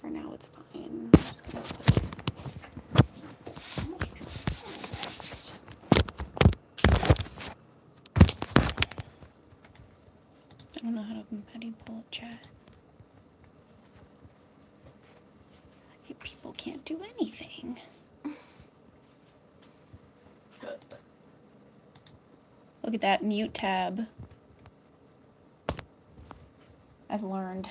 For now, it's fine. I'm just gonna put so much trust. I don't know how to pull up chat. You people can't do anything. Look at that mute tab. I've learned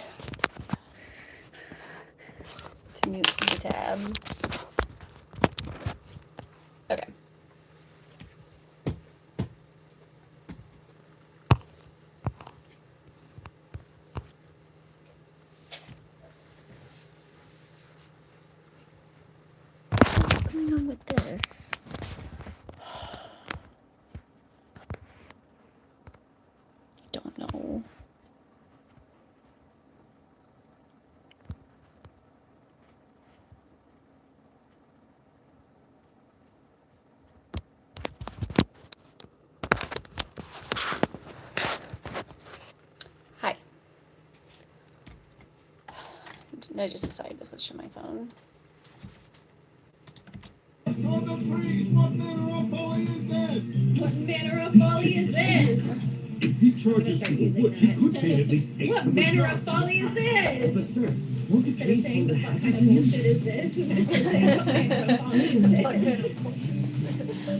to mute the tab. Okay. What's going on with this? I don't know. Hi. I just decided to switch to my phone. What manner of folly is this? He charges people he could pay at least What manner of folly is this? But sir, instead of saying what kind of bullshit is this, instead of saying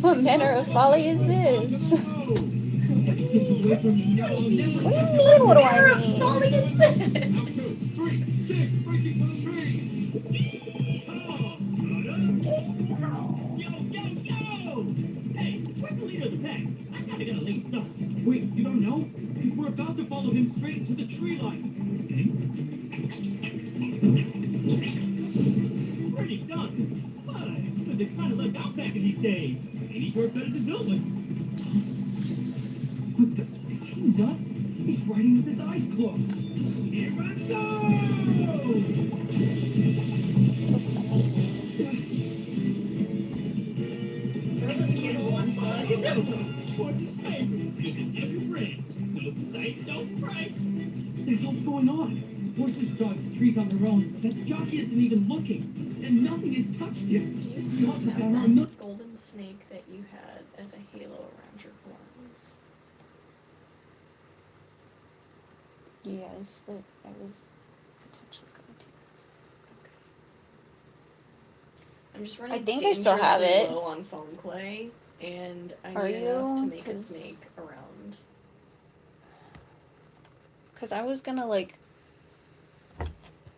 what manner of folly is this? What manner of folly is this? What do you mean? What do I mean? Folly is this? 3, 6, breaking for the trees. Hey, where's the leader of the pack? I gotta get a late start. Wait, you don't know? Because we're about to follow him straight into the tree line. Pretty done. But they kind of left out back in these days. Any work better than Billwood. What the? Is he nuts? He's riding with his eyes closed. Here I go! What the hell's going on? Horses, dogs, trees on their own. That jockey isn't even looking. And nothing has touched him. Do you still have that golden snake that you had as a halo around your horns? Yes, but I was potentially going to use Okay. I'm just running I think I still have dangerously it. low on foam clay, and I Are need enough to you? make a snake around. Because I was gonna, like,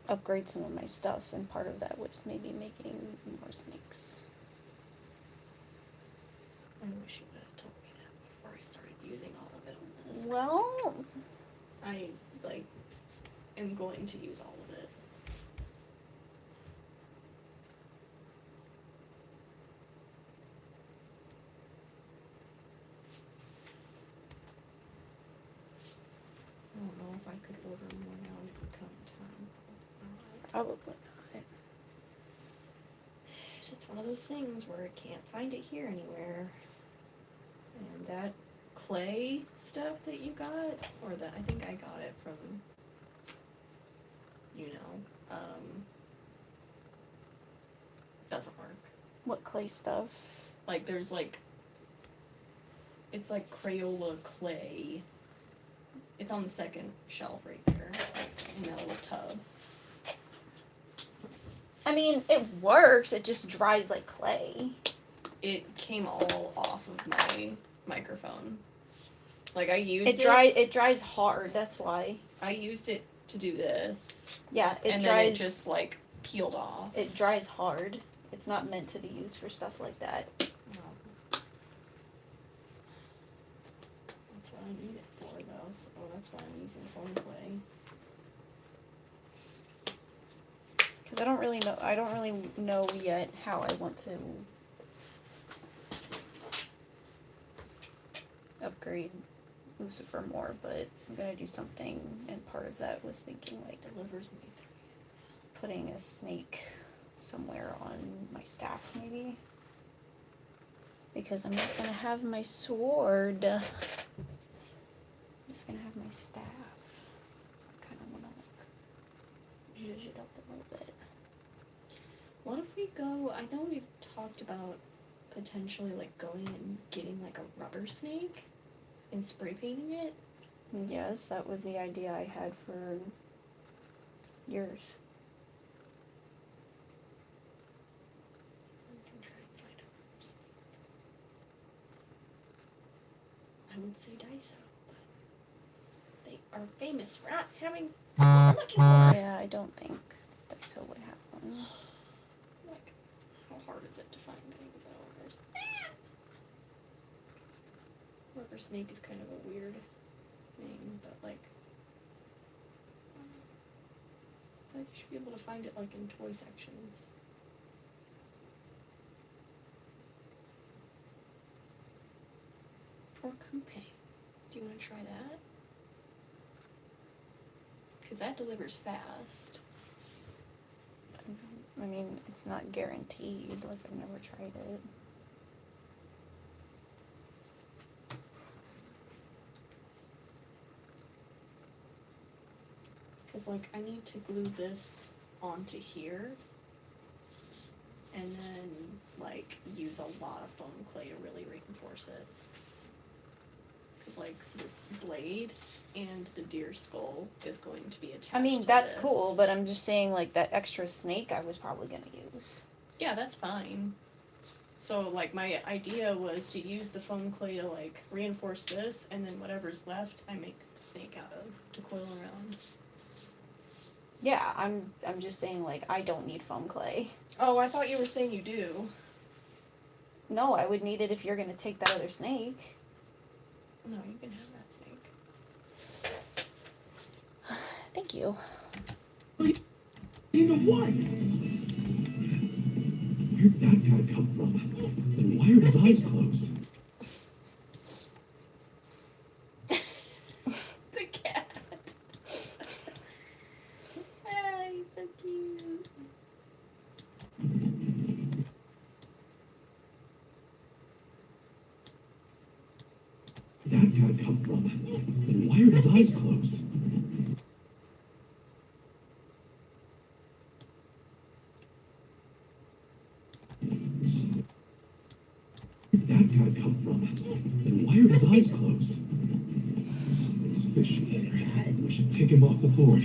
upgrade some of my stuff, and part of that was maybe making more snakes. I wish you would have told me that before I started using all of it on this. Well, I, like, am going to use all of it. I don't know if I could order more now to become time. probably not. It's one of those things where I can't find it here anywhere. And that clay stuff that you got, or that I think I got it from, doesn't work. What clay stuff? Like, there's like, it's like Crayola clay. It's on the second shelf right there, in that little tub. I mean, it works, it just dries like clay. It came all off of my microphone. Like, I used it. It dries hard, that's why. I used it to do this. Yeah, and then it just, like, peeled off. It dries hard. It's not meant to be used for stuff like that. That's what I need it for, though. So that's why I'm using foam clay. Because I don't really know yet how I want to upgrade Lucifer more, but I'm gonna do something, and part of that was thinking, like, Delivers me 3. putting a snake somewhere on my staff, maybe. Because I'm not gonna have my sword. I'm just gonna have my staff. So I kind of want to, like, zhuzh it up a little bit. go? I know we've talked about potentially like going and getting like a rubber snake and spray painting it. Yes, that was the idea I had for yours. I can try and find a rubber snake. I would say Daiso, but they are famous for not having what we're looking for. Yeah, I don't think Daiso would have one. Like, how hard is it to find things out? Rubber snake is kind of a weird thing, but like, I feel like you should be able to find it like in toy sections. Or coupe. Do you want to try that? Because that delivers fast. I mean, it's not guaranteed. Like, I've never tried it. Because, like, I need to glue this onto here. And then, like, use a lot of foam clay to really reinforce it. Because, like, this blade and the deer skull is going to be attached. I mean, to that's this. cool, but I'm just saying, like, that extra snake I was probably gonna use. Yeah, that's fine. So, like, my idea was to use the foam clay to, like, reinforce this, and then whatever's left, I make the snake out of to coil around. Yeah, I'm just saying, like, I don't need foam clay. Oh, I thought you were saying you do. No, I would need it if you're gonna take that other snake. No, you can have that snake. Thank you. Into what? Where'd that guy come from? And why are his eyes closed? The cat. Ah, he's so cute. That guy come from? And why are his eyes closed? Where'd that guy come from? And why are his eyes closed? Something's fishy here. We should take him off the board.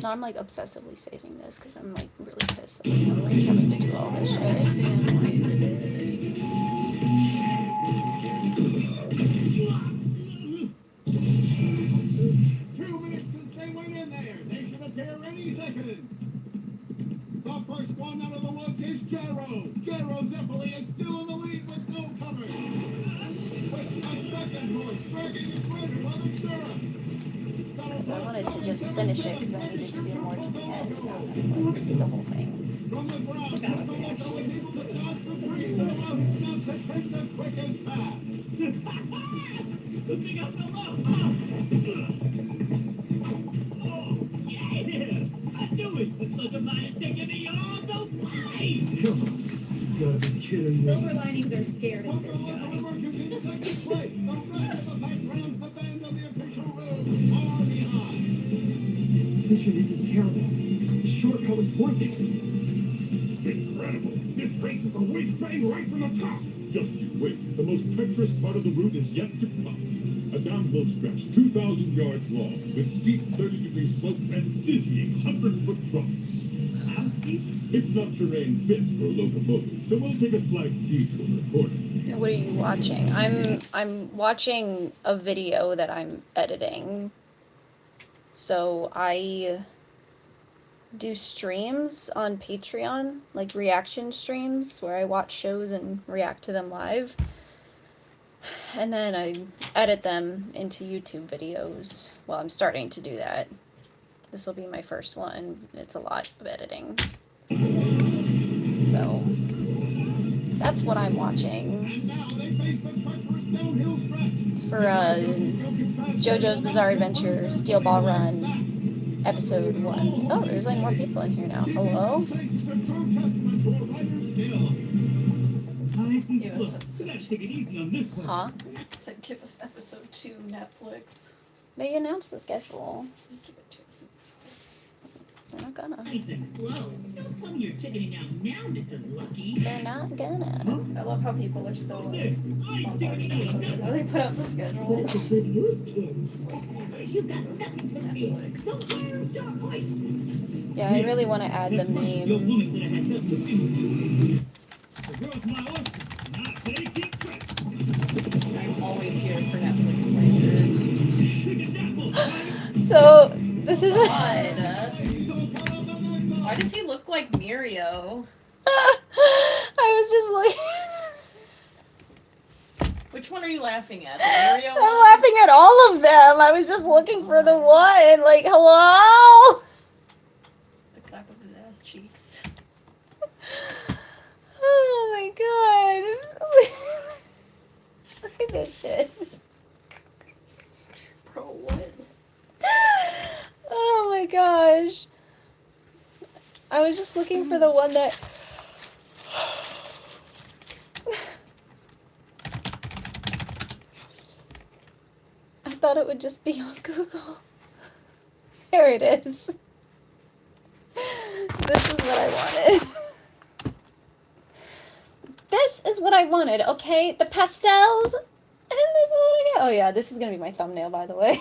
No, I'm like obsessively saving this because I'm like really pissed that I'm like having to do all this I shit. understand why you did it. So you 2 minutes since they went in there. They should appear any second. The first one out of the woods is Jero. Jero Zeppeli is still in the lead with no cover. With a second horse dragging his rider on the stirrup. Because I wanted to just finish it because I needed to do more to the end, not like the whole thing. From the ground, Mr. Loco is able to dodge the trees and allow himself to take the quickest path. The thing up the low. Oh, yeah! I knew it! The slug of mine is taking me all the way! Come on. You gotta be kidding me. Silver linings are scared of this guy. The rest of the background, the band of the official road, far behind. His position isn't terrible. The shortcut was working. Incredible! This race is a waste bang right from the top! Just you wait. The most treacherous part of the route is yet to come. A downhill stretch 2,000 yards long, with steep 30-degree slopes and dizzying 100-foot drops. How steep? It's not terrain fit for locomotives, so we'll take a slight detour accordingly. What are you watching? I'm watching a video that I'm editing. So I do streams on Patreon, like reaction streams where I watch shows and react to them live. And then I edit them into YouTube videos. Well, I'm starting to do that. This will be my first one. It's a lot of editing. So that's what I'm watching. And now they face the treacherous downhill stretch. It's for JoJo's Bizarre Adventure Steel Ball Run episode 1. Oh, there's like more people in here now. Hello? Give us episode. Huh? Said give us episode 2 Netflix. They announced the schedule. Keep it to us. They're not gonna. Nice and slow. Don't tell me you're chickening out now, Mr. Lucky. They're not gonna. I love how people are still There. even though they put up the schedule. That's a good news, kid. You've got nothing to fear. Don't fire up your voice. Yeah, I really want to add the Your meme. woman could have had just the thing. The girl's my oyster. Not taking credit. I'm always here for Netflix slander. Chicken apples, right? So this is. Why does he look like Mirio? I was just like. Which one are you laughing at? The Mirio I'm one? laughing at all of them. I was just looking for the one. Like, hello. The clap of his ass cheeks. Oh my god. Look at this shit. Bro, what? Oh my gosh. I was just looking for the one that. I thought it would just be on Google. There it is. This is what I wanted. This is what I wanted, okay? The pastels. And this is what I got. Oh yeah, this is gonna be my thumbnail, by the way.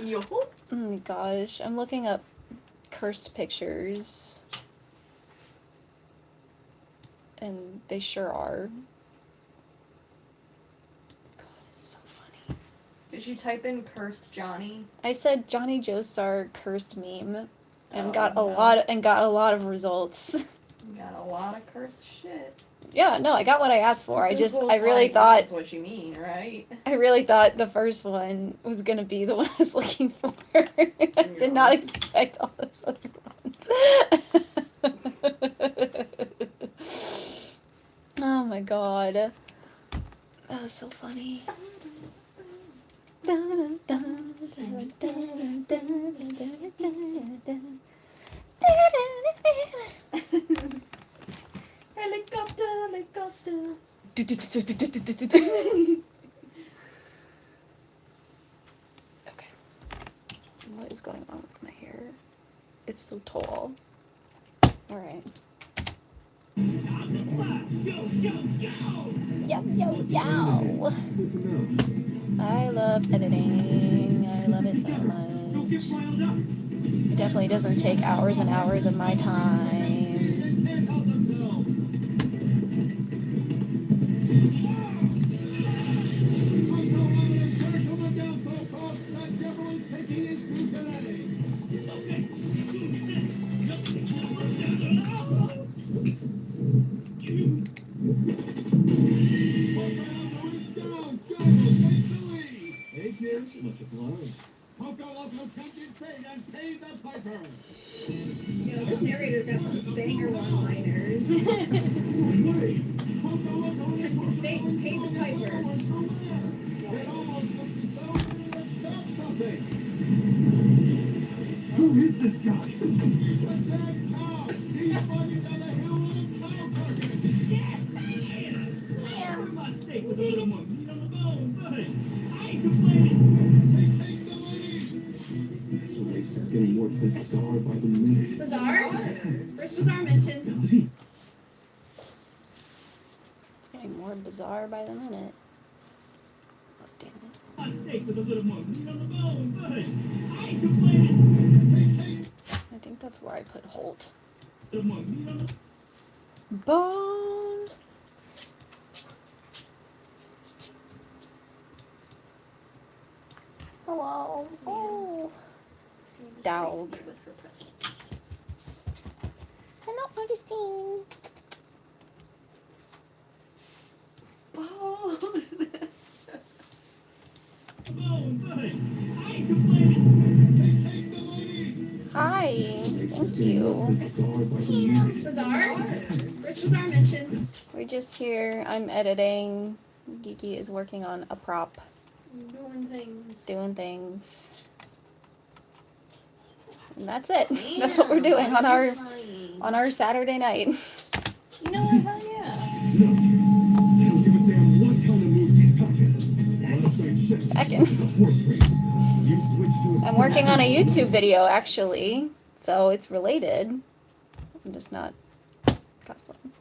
Yo. Oh my gosh, I'm looking up cursed pictures. And they sure are. God, it's so funny. Did you type in cursed Johnny? I said Johnny Joestar cursed meme and Oh, got a no. lot of results. You got a lot of cursed shit. Yeah, no, I got what I asked for. I Google's really like, thought This is what you mean, right? the first one was gonna be the one I was looking for. I did not expect all those other ones. Oh my god. That was so funny. Helicopter, helicopter. Okay. What is going on with my hair? It's so tall. Alright. Yo, yo, yo! I love editing. I love it so much. It definitely doesn't take hours and hours of my time. Much obliged. Poco Loco Pumpkin Trade and pay the piper. Yo, this narrator's got some banger one-liners. Time to pay the piper. Who is this guy? This race is getting more bizarre by the minute. Bazaar? Where's Bazaar mentioned? It's getting more bizarre by the minute. Oh, damn it. A steak with a little more meat on the bone, buddy. I ain't complaining. I think that's where I put Holt. A little more meat on the Bone! Hello. Oh. Dog. With her presence. Hello, Augustine. Oh. bone, buddy. I ain't complaining. Hi. Thank you. Bazaar? Where's Bazaar mentioned? We're just here. I'm editing. Geeky is working on a prop, doing things. And that's it. That's what we're doing on our Saturday night. You know what? Hell yeah. No. I don't give a damn what helmet moves he's talking second. I'm working on a YouTube video, actually, so it's related. I'm just not cosplaying.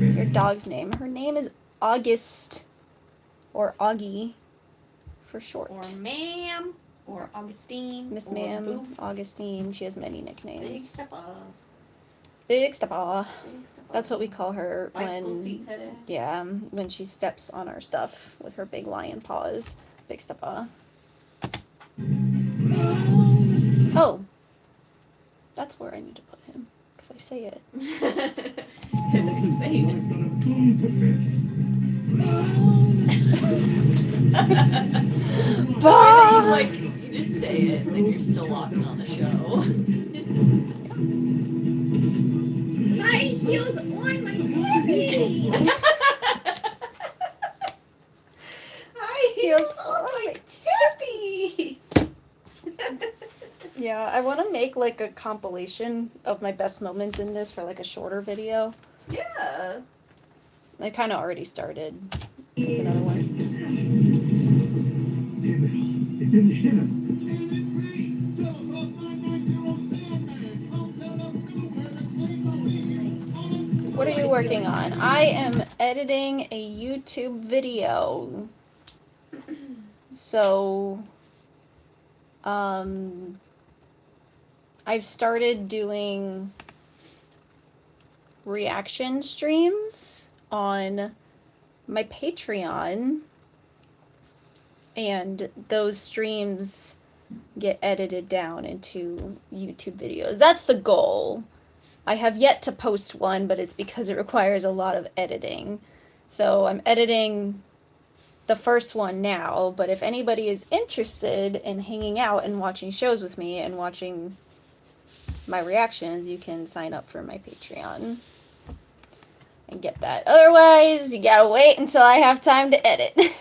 What's your dog's name? Her name is August, or Augie, for short. Or ma'am, or Augustine, Miss or Ma'am, Boof. Augustine. She has many Big nicknames. stepper. Big Steppa. Big stepper. That's what we call her Bicycle when, seat headed. yeah, when she steps on our stuff with her big lion paws. Big Steppa. Oh, that's where I need to put him, because I say it. Because I say it. Bah! Like, you just say it, and then you're still walking on the show. My heels on my titties. High heels on my tippies. Yeah, I want to make like a compilation of my best moments in this for like a shorter video. Yeah. I kind of already started with another one. Damn it. It didn't hit him. What are you working on? I am editing a YouTube video. So, I've started doing reaction streams on my Patreon, and those streams get edited down into YouTube videos. That's the goal. I have yet to post one, but it's because it requires a lot of editing. So I'm editing the first one now, but if anybody is interested in hanging out and watching shows with me and watching my reactions, you can sign up for my Patreon and get that. Otherwise, you gotta wait until I have time to edit. You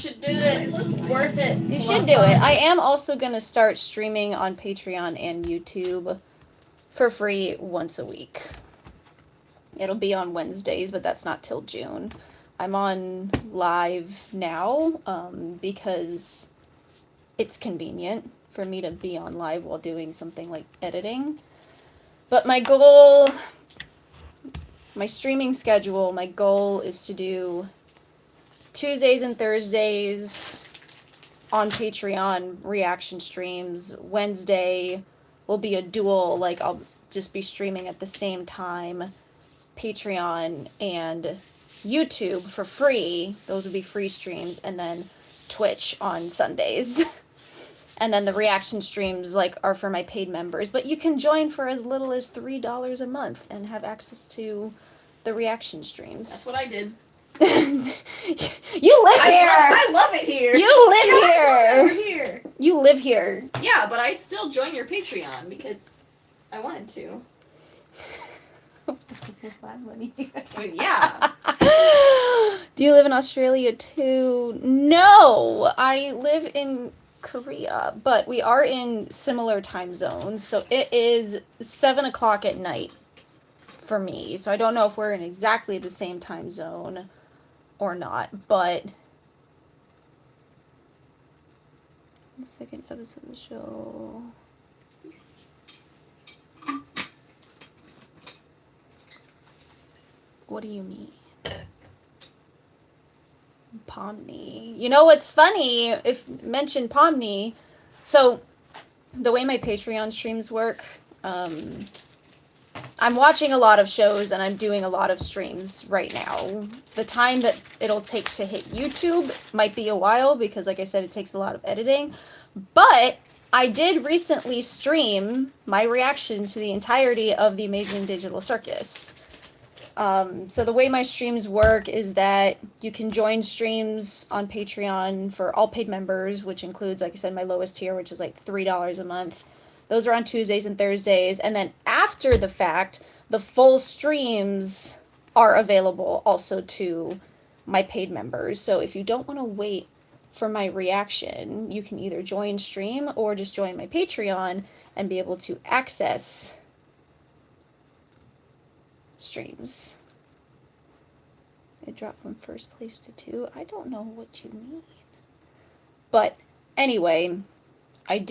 should do it. It's worth it. You It's a should lot do of it. fun. I am also gonna start streaming on Patreon and YouTube for free once a week. It'll be on Wednesdays, but that's not till June. I'm on live now because it's convenient for me to be on live while doing something like editing. But my goal, my streaming schedule, my goal is to do Tuesdays and Thursdays on Patreon reaction streams. Wednesday will be a dual, like I'll just be streaming at the same time, Patreon and YouTube for free. Those would be free streams, and then Twitch on Sundays. And then the reaction streams like are for my paid members, but you can join for as little as $3 a month and have access to the reaction That's streams. what I did. You live here. I love it here. You live Yeah, I love here. it here. You live here. Yeah, but I still join your Patreon because I wanted to. Well, yeah. Do you live in Australia too? No, I live in Korea, but we are in similar time zones. So it is 7 o'clock at night for me. So I don't know if we're in exactly the same time zone or not, but the second episode of the show. What do you mean? Pomni. You know what's funny? If mention Pomni, so the way my Patreon streams work, I'm watching a lot of shows and I'm doing a lot of streams right now. The time that it'll take to hit YouTube might be a while because, like I said, it takes a lot of editing. But I did recently stream my reaction to the entirety of the Amazing Digital Circus. So the way my streams work is that you can join streams on Patreon for all paid members, which includes, like I said, my lowest tier, which is like $3 a month. Those are on Tuesdays and Thursdays. And then after the fact, the full streams are available also to my paid members. So if you don't want to wait for my reaction, you can either join stream or just join my Patreon and be able to access streams. It dropped from first place to 2. I don't know what you mean. But anyway, I've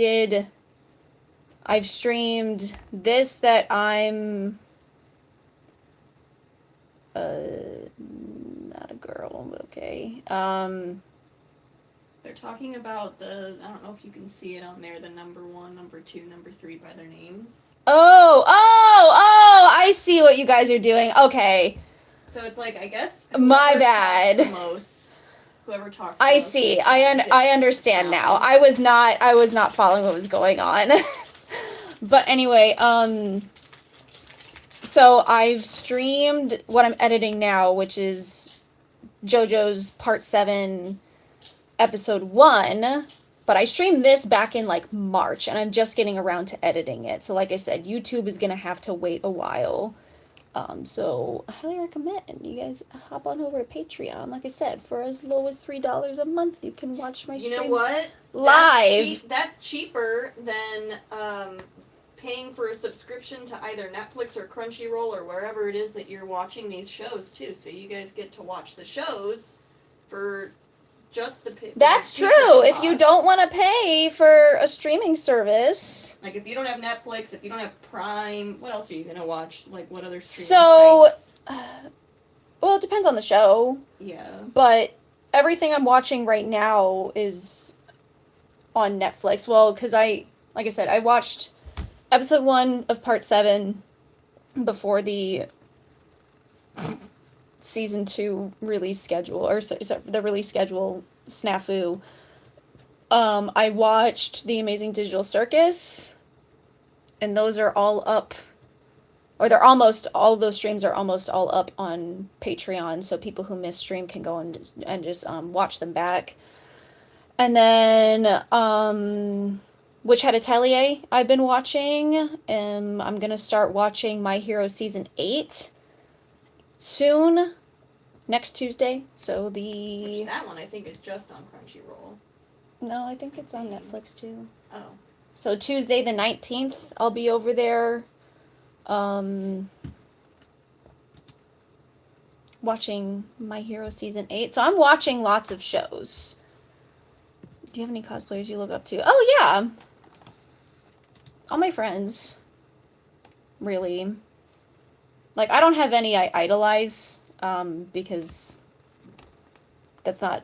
streamed this that I'm not a girl, but okay. They're talking about I don't know if you can see it on there, the number 1, number 2, number 3 by their names. Oh, I see what you guys are doing. Okay. So it's like, I guess. My whoever bad. talks the most, whoever talks the I most see. gets I understand now. I was not following what was going on. But anyway, so I've streamed what I'm editing now, which is JoJo's Part 7, Episode 1. But I streamed this back in like March, and I'm just getting around to editing it. So like I said, YouTube is gonna have to wait a while. So I highly recommend you guys hop on over to Patreon. Like I said, for as low as $3 a month, you can watch my streams You know what? live. That's cheaper than paying for a subscription to either Netflix or Crunchyroll or wherever it is that you're watching these shows too. So you guys get to watch the shows for just the. That's true. If you don't want to pay for a streaming service. Like if you don't have Netflix, if you don't have Prime, what else are you gonna watch? Like what other streaming So, sites? Well, it depends on the show. Yeah. But everything I'm watching right now is on Netflix. Well, because like I said, I watched episode 1 of Part 7 before the season 2 release schedule, or the release schedule snafu. I watched The Amazing Digital Circus, and those are all up, or all those streams are almost all up on Patreon, so people who miss stream can go and just watch them back. And then Witch Hat Atelier I've been watching. I'm gonna start watching My Hero Season 8 soon, next Tuesday. So Which that one I think is just on Crunchyroll. No, I think it's on Netflix too. Oh. So Tuesday the 19th, I'll be over there watching My Hero Season 8. So I'm watching lots of shows. Do you have any cosplayers you look up to? Oh, yeah. All my friends. Really. Like, I don't have any I idolize, because that's not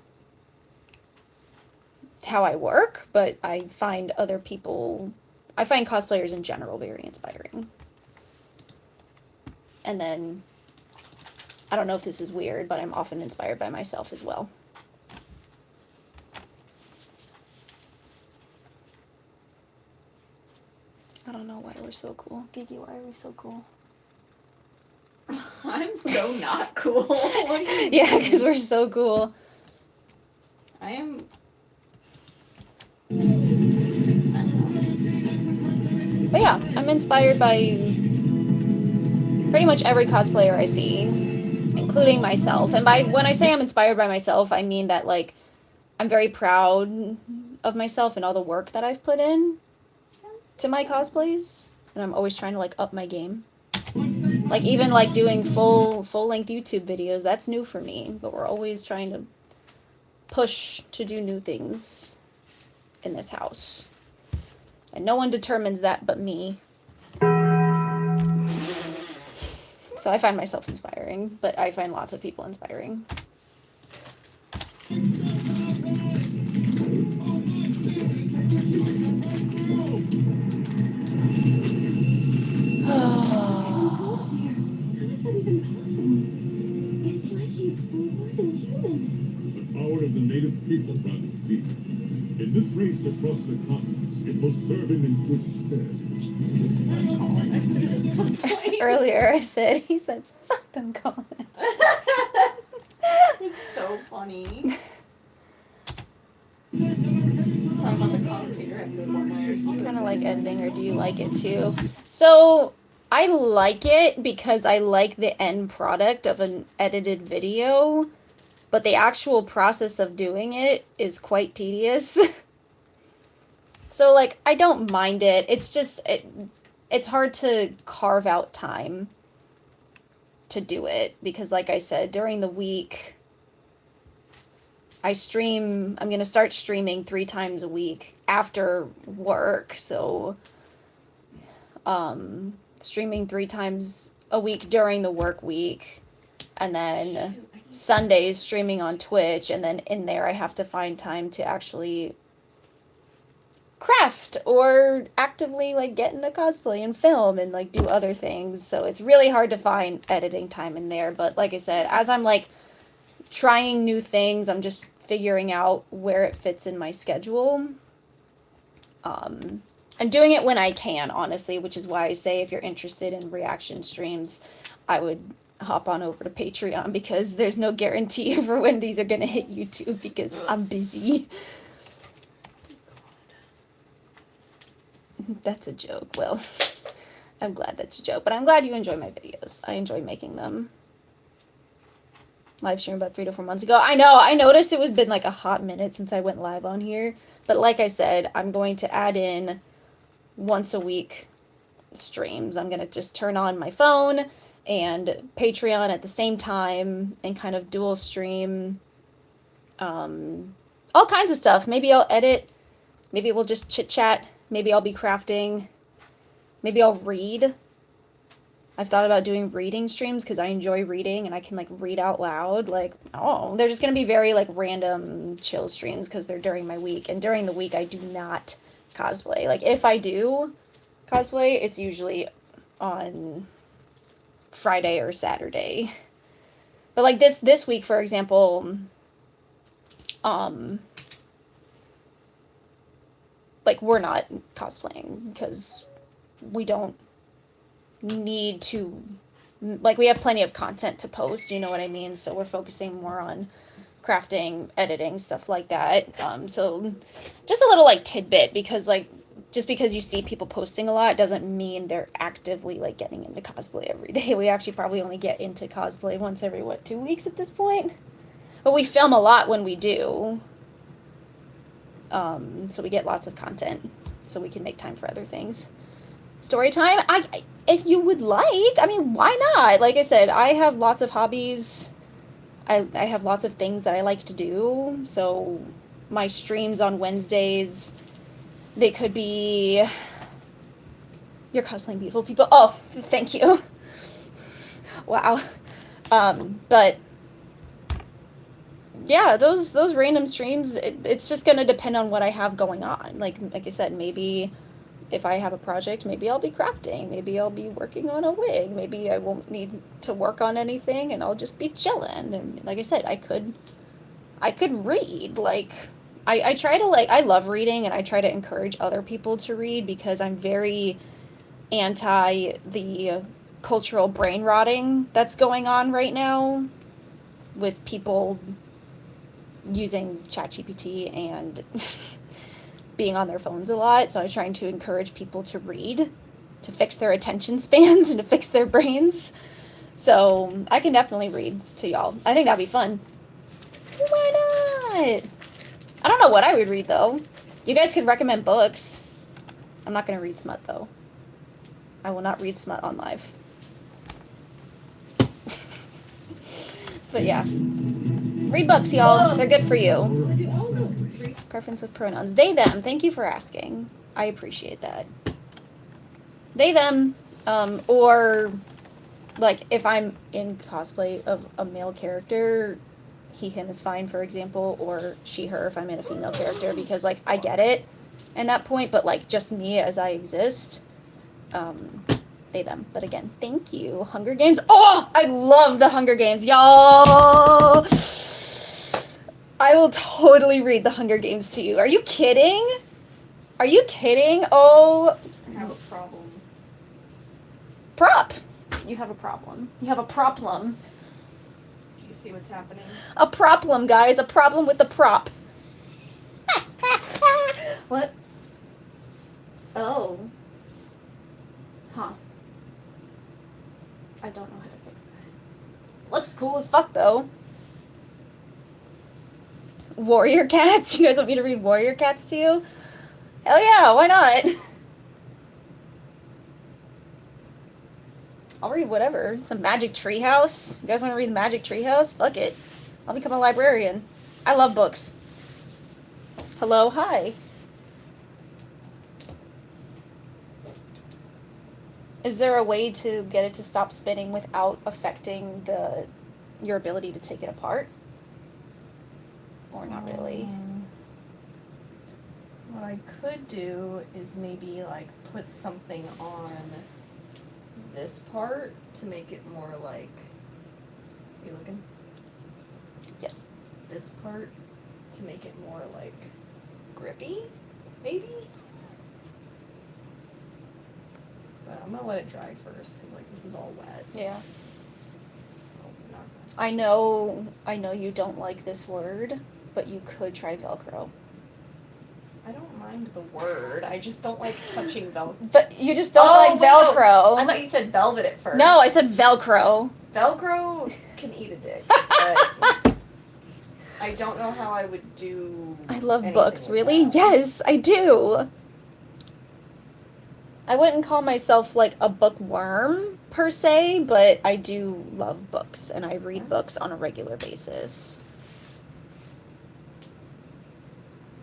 how I work, but I find cosplayers in general very inspiring. And then, I don't know if this is weird, but I'm often inspired by myself as well. I don't know why we're so cool. Gigi, why are we so cool? I'm so not cool. What do you mean? Yeah, because we're so cool. I am. But yeah, I'm inspired by pretty much every cosplayer I see, including myself. And when I say I'm inspired by myself, I mean that, like, I'm very proud of myself and all the work that I've put in to my cosplays. And I'm always trying to, like, up my game. Like, even, like, doing full-length YouTube videos, that's new for me. But we're always trying to push to do new things in this house. And no one determines that but me. So I find myself inspiring, but I find lots of people inspiring. Of the native people runs deep. In this race across the cosmos, it will serve him in good stead. Earlier he said, fuck them comments. It's so funny. Talking about the commentator had good one-liners. I kind of like editing, or do you like it too? So, I like it because I like the end product of an edited video. But the actual process of doing it is quite tedious. So, like, I don't mind it. It's just, it's hard to carve out time to do it. Because, like I said, during the week, I'm going to start streaming 3 times a week after work. So, streaming 3 times a week during the work week. And then Sundays streaming on Twitch. And then in there, I have to find time to actually craft or actively like get into cosplay and film and like do other things. So it's really hard to find editing time in there. But like I said, as I'm like trying new things, I'm just figuring out where it fits in my schedule. And doing it when I can, honestly, which is why I say if you're interested in reaction streams, I would hop on over to Patreon, because there's no guarantee for when these are gonna hit YouTube because I'm busy. That's a joke. Well, I'm glad that's a joke, but I'm glad you enjoy my videos. I enjoy making them. Live stream about 3 to 4 months ago. I know, I noticed it was been like a hot minute since I went live on here, but like I said, I'm going to add in once a week streams. I'm going to just turn on my phone and Patreon at the same time and kind of dual stream all kinds of stuff. Maybe I'll edit, maybe we'll just chit chat, maybe I'll be crafting, maybe I'll read. I've thought about doing reading streams because I enjoy reading and I can like read out loud. Like, oh, they're just going to be very like random chill streams because they're during my week. And during the week, I do not cosplay. Like if I do cosplay, it's usually on Friday or Saturday. But like this week, for example, like we're not cosplaying because we don't need to, like we have plenty of content to post, you know what I mean? So we're focusing more on crafting, editing, stuff like that. So just a little like tidbit, because like just because you see people posting a lot doesn't mean they're actively like getting into cosplay every day. We actually probably only get into cosplay once every 2 weeks at this point, but we film a lot when we do. So we get lots of content so we can make time for other things. Story time, if you would like, I mean, why not? Like I said, I have lots of hobbies. I have lots of things that I like to do. So my streams on Wednesdays, they could be, you're cosplaying beautiful people. Oh, thank you. Wow. But yeah, those random streams, it's just going to depend on what I have going on. Like I said, maybe if I have a project, maybe I'll be crafting, maybe I'll be working on a wig, maybe I won't need to work on anything and I'll just be chilling. And like I said, I could read. Like I try to I love reading and I try to encourage other people to read because I'm very anti the cultural brain rotting that's going on right now with people using ChatGPT and being on their phones a lot. So I'm trying to encourage people to read, to fix their attention spans and to fix their brains. So I can definitely read to y'all. I think that'd be fun. Why not? I don't know what I would read though. You guys could recommend books. I'm not going to read smut though. I will not read smut on live. But yeah. Read books, y'all. They're good for you. Preference with pronouns. They, them. Thank you for asking. I appreciate that. They, them. Or, like, if I'm in cosplay of a male character, he, him is fine, for example. Or she, her, if I'm in a female character. Because, like, I get it in that point. But, like, just me as I exist. They, them. But again, thank you. Hunger Games. Oh! I love the Hunger Games, y'all! I will totally read the Hunger Games to you. Are you kidding? Are you kidding? Oh. I have a problem. Prop. You have a problem. You have a problem. Do you see what's happening? A problem, guys. A problem with the prop. What? Oh. Huh. I don't know how to fix that. Looks cool as fuck, though. Warrior Cats? You guys want me to read Warrior Cats to you? Hell yeah, why not? I'll read whatever. Some Magic Treehouse. You guys want to read the Magic Treehouse? Fuck it. I'll become a librarian. I love books. Hello, hi. Is there a way to get it to stop spinning without affecting your ability to take it apart? Or not really? What I could do is maybe like put something on this part to make it more like. Are you looking? Yes. This part to make it more like grippy, maybe. But I'm gonna let it dry first because like this is all wet. Yeah. So I'm not gonna touch I know you don't like this word, but you could try Velcro. it. I don't mind the word. I just don't like touching Velcro. But you just don't Oh, like wait, no. Velcro. I thought you said velvet at first. No, I said Velcro. Velcro can eat a dick, but I don't know how I would do. I love anything books, with really? that. Yes, I do. I wouldn't call myself like a bookworm per se, but I do love books and I read books on a regular basis.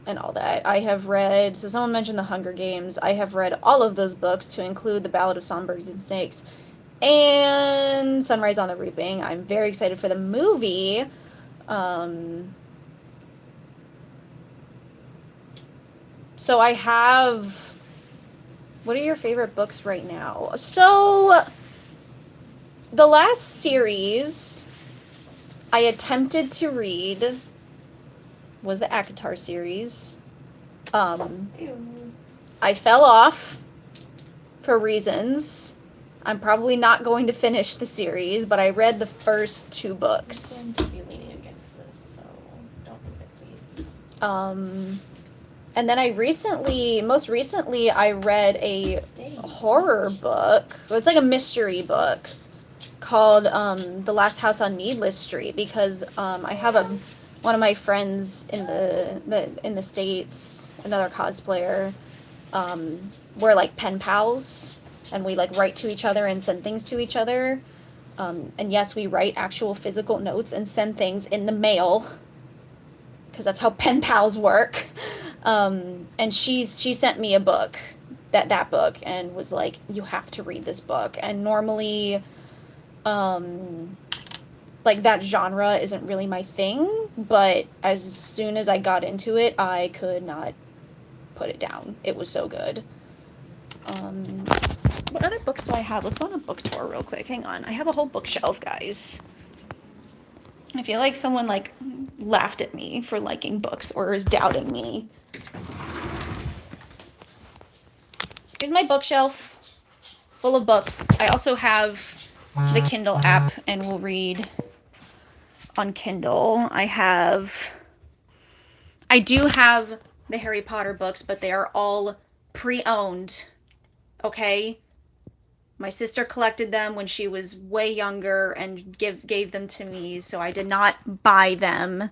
And all that. I have read, so someone mentioned The Hunger Games. I have read all of those books to include The Ballad of Songbirds and Snakes and Sunrise on the Reaping. I'm very excited for the movie. So I have. What are your favorite books right now? So, the last series I attempted to read was the ACOTAR series. I fell off for reasons. I'm probably not going to finish the series, but I read the first 2 books. I'm going to be leaning against this, so don't move it, please. And then most recently, I read a horror book. It's like a mystery book called The Last House on Needless Street because I have one of my friends in the States, another cosplayer. We're like pen pals, and we like write to each other and send things to each other. And yes, we write actual physical notes and send things in the mail because that's how pen pals work. And she sent me a book, that book, and was like, you have to read this book. And normally, like that genre isn't really my thing, but as soon as I got into it, I could not put it down. It was so good. What other books do I have? Let's go on a book tour real quick. Hang on. I have a whole bookshelf, guys. I feel like someone like laughed at me for liking books or is doubting me. Here's my bookshelf full of books. I also have the Kindle app and will read on Kindle. I do have the Harry Potter books, but they are all pre-owned. Okay? My sister collected them when she was way younger and gave them to me, so I did not buy them.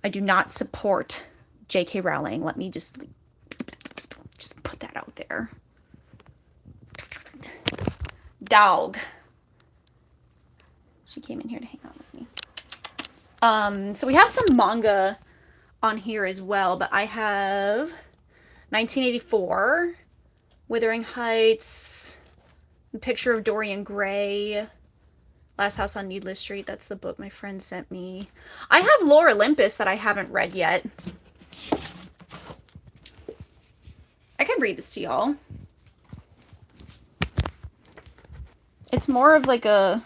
I do not support J.K. Rowling. Let me just put that out there. Dog. She came in here to hang out with me. So we have some manga on here as well, but I have 1984, Wuthering Heights, The Picture of Dorian Gray, Last House on Needless Street. That's the book my friend sent me. I have Lore Olympus that I haven't read yet. I can read this to y'all. It's more of like a...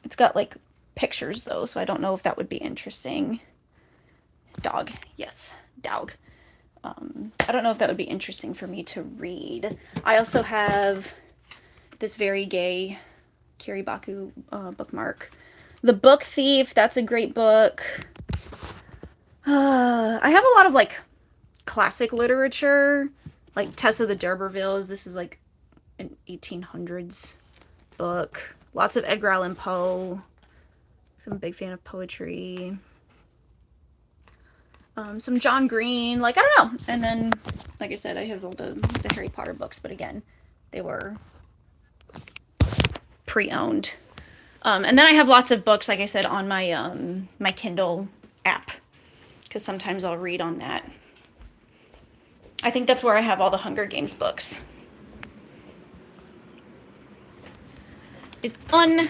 It's got like pictures though, so I don't know if that would be interesting. Dog. Yes, dog. I don't know if that would be interesting for me to read. I also have this very gay Kiribaku bookmark. The Book Thief, that's a great book. I have a lot of like classic literature, like Tessa the D'Urbervilles. This is like an 1800s book. Lots of Edgar Allan Poe. I'm a big fan of poetry. Some John Green, like, I don't know. And then, like I said, I have all the Harry Potter books, but again, they were pre-owned. And then I have lots of books, like I said, on my my Kindle app, because sometimes I'll read on that. I think that's where I have all the Hunger Games books. Is on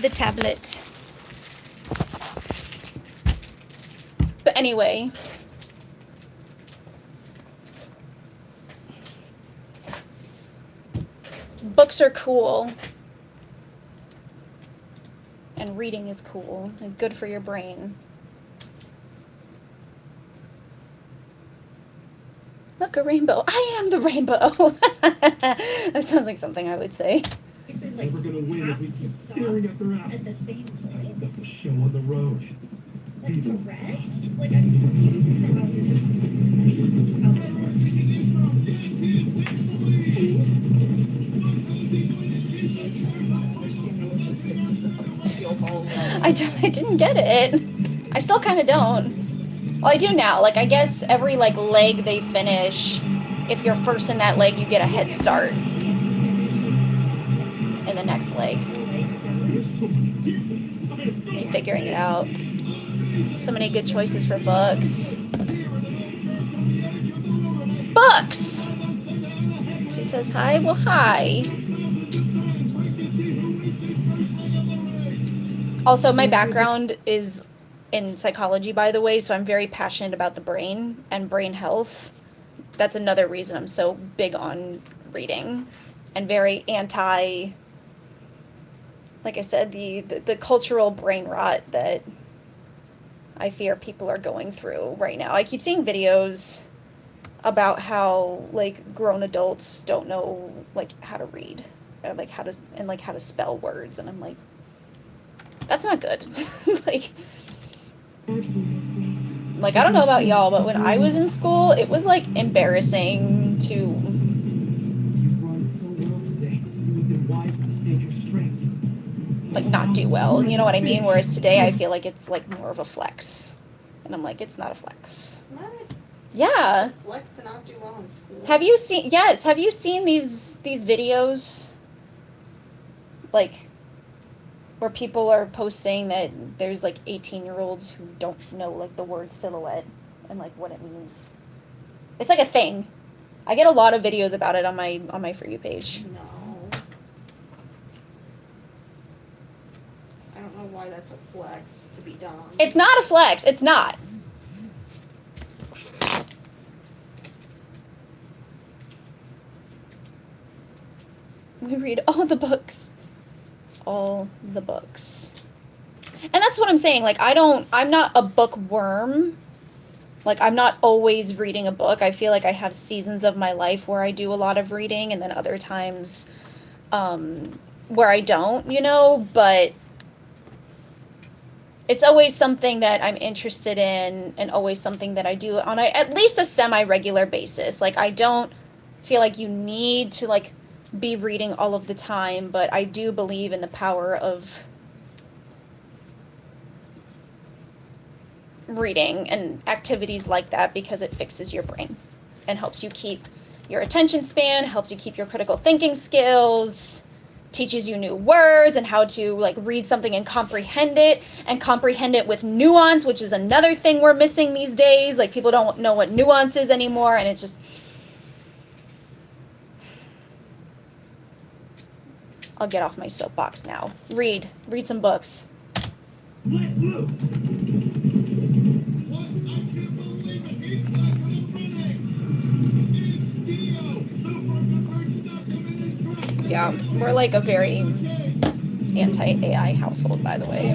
the tablet. But anyway, books are cool. And reading is cool and good for your brain. Look, a rainbow. I am the rainbow. That sounds like something I would say. Racers Never gonna win if we have to keep stop staring at their at the asses. same point. That's a show on the road. Like to rest? Like I'm confused as to how this is I didn't get it. I still kind of don't. Well, I do now. Like, I guess every, like, leg they finish, if you're first in that leg, you get a head start in the next leg. Me figuring it out. So many good choices for books. Books! She says hi. Well, hi. Also, my background is in psychology, by the way, so I'm very passionate about the brain and brain health. That's another reason I'm so big on reading and very anti, like I said, the cultural brain rot that I fear people are going through right now. I keep seeing videos about how, like, grown adults don't know, like, how to read, or, like, how to spell words, and I'm like, that's not good. like I don't know about y'all, but when I was in school, it was, like, embarrassing to You've run so well today. You have been wise to save your strength. like not do well, you know what I mean? Whereas today I feel like it's like more of a flex. And I'm like, it's not a flex. What? Yeah. Flex to not do well in school. Have you seen these videos? Like where people are posting that there's like 18-year-olds who don't know like the word silhouette and like what it means. It's like a thing. I get a lot of videos about it on my For You page. No. I don't know why that's a flex to be done. It's not a flex. It's not. We read all the books. All the books. And that's what I'm saying. Like, I'm not a bookworm. Like, I'm not always reading a book. I feel like I have seasons of my life where I do a lot of reading and then other times where I don't, you know, but it's always something that I'm interested in and always something that I do on at least a semi-regular basis. Like, I don't feel like you need to, like, be reading all of the time, but I do believe in the power of reading and activities like that because it fixes your brain and helps you keep your attention span, helps you keep your critical thinking skills, teaches you new words and how to like read something and comprehend it with nuance, which is another thing we're missing these days. Like, people don't know what nuance is anymore, and it's just I'll get off my soapbox now. Read some books. Let loose! Yeah, we're like a very anti-AI household, by the way.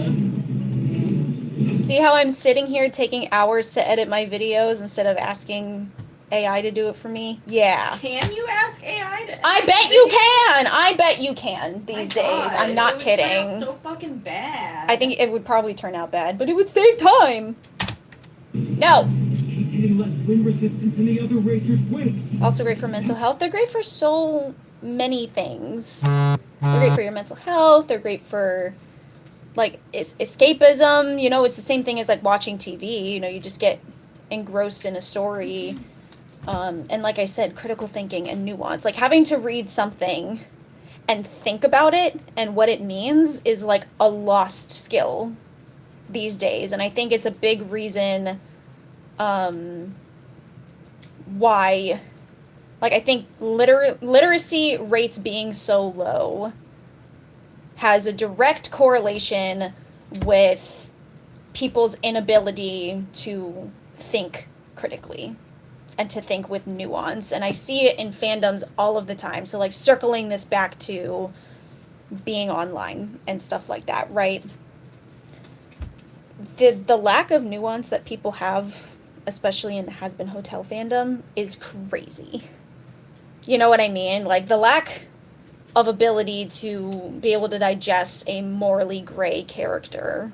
See how I'm sitting here taking hours to edit my videos instead of asking AI to do it for me? Yeah. Can you ask AI to? I bet you can! I bet you can My these days. God, I'm not it would turn out kidding. so fucking bad. I think it would probably turn out bad, but it would save time. No. He's hitting less wind resistance than the other racers' wings. Also great for mental health. They're great for so many things. They're great for your mental health. They're great for like escapism. You know, it's the same thing as like watching TV. You know, you just get engrossed in a story. And like I said, critical thinking and nuance. Like having to read something and think about it and what it means is like a lost skill these days. And I think it's a big reason why, like, I think literacy rates being so low has a direct correlation with people's inability to think critically and to think with nuance. And I see it in fandoms all of the time. So, like, circling this back to being online and stuff like that, right? The lack of nuance that people have, especially in the Has Been Hotel fandom, is crazy. You know what I mean? Like, the lack of ability to be able to digest a morally gray character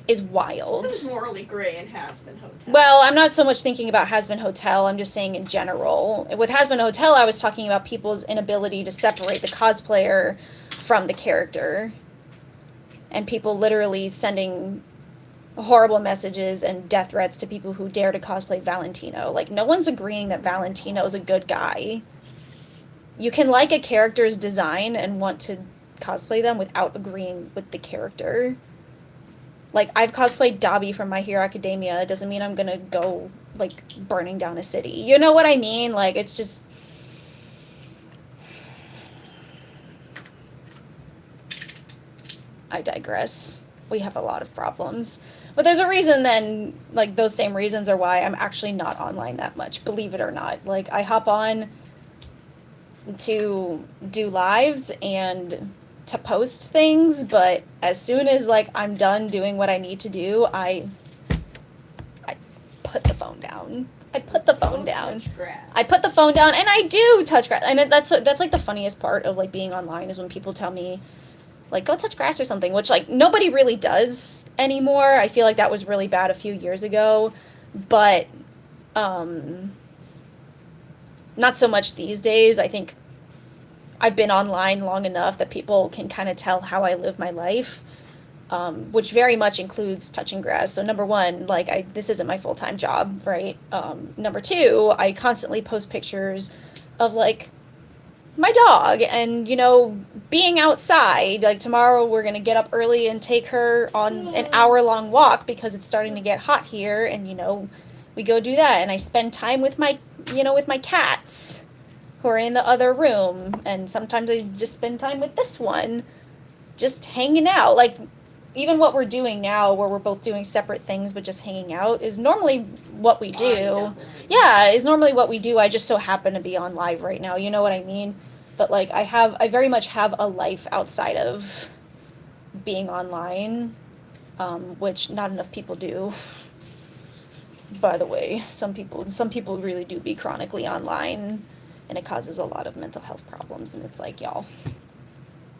is wild. Who's morally gray and Has Been Hotel? Well, I'm not so much thinking about Has Been Hotel, I'm just saying in general. With Has Been Hotel, I was talking about people's inability to separate the cosplayer from the character. And people literally sending horrible messages and death threats to people who dare to cosplay Valentino. Like, no one's agreeing that Valentino's a good guy. You can like a character's design and want to cosplay them without agreeing with the character. Like, I've cosplayed Dobby from My Hero Academia. It doesn't mean I'm gonna go, like, burning down a city. You know what I mean? Like, it's just... I digress. We have a lot of problems. But there's a reason then, like, those same reasons are why I'm actually not online that much, believe it or not. Like, I hop on to do lives and to post things, but as soon as, like, I'm done doing what I need to do, I put the phone down. I put the phone down. I put the phone down, and I do touch grass. And that's like the funniest part of, like, being online is when people tell me, like, go touch grass or something, which, like, nobody really does anymore. I feel like that was really bad a few years ago, but not so much these days. I think I've been online long enough that people can kind of tell how I live my life, which very much includes touching grass. So number one, like, this isn't my full-time job, right? Number two, I constantly post pictures of, like, my dog and, you know, being outside. Like, tomorrow we're going to get up early and take her on an hour-long walk because it's starting to get hot here, and, you know, we go do that. And I spend time with my, you know, with my cats who are in the other room, and sometimes I just spend time with this one just hanging out. Like, even what we're doing now, where we're both doing separate things but just hanging out, is normally what we do. Yeah, is normally what we do. I just so happen to be on live right now, you know what I mean? But, like, I very much have a life outside of being online, which not enough people do. By the way, some people really do be chronically online, and it causes a lot of mental health problems, and it's like, y'all,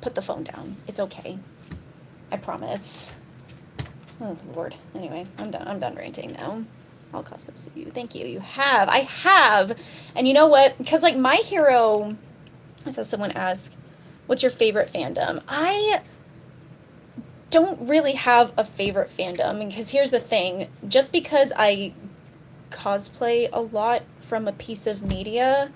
put the phone down. It's okay. I promise. Oh, Lord. Anyway, I'm done ranting now. I'll cosplay you. Thank you. I have. And you know what? Because, like, My Hero, I saw someone ask, what's your favorite fandom? I don't really have a favorite fandom, because here's the thing. Just because I cosplay a lot from a piece of media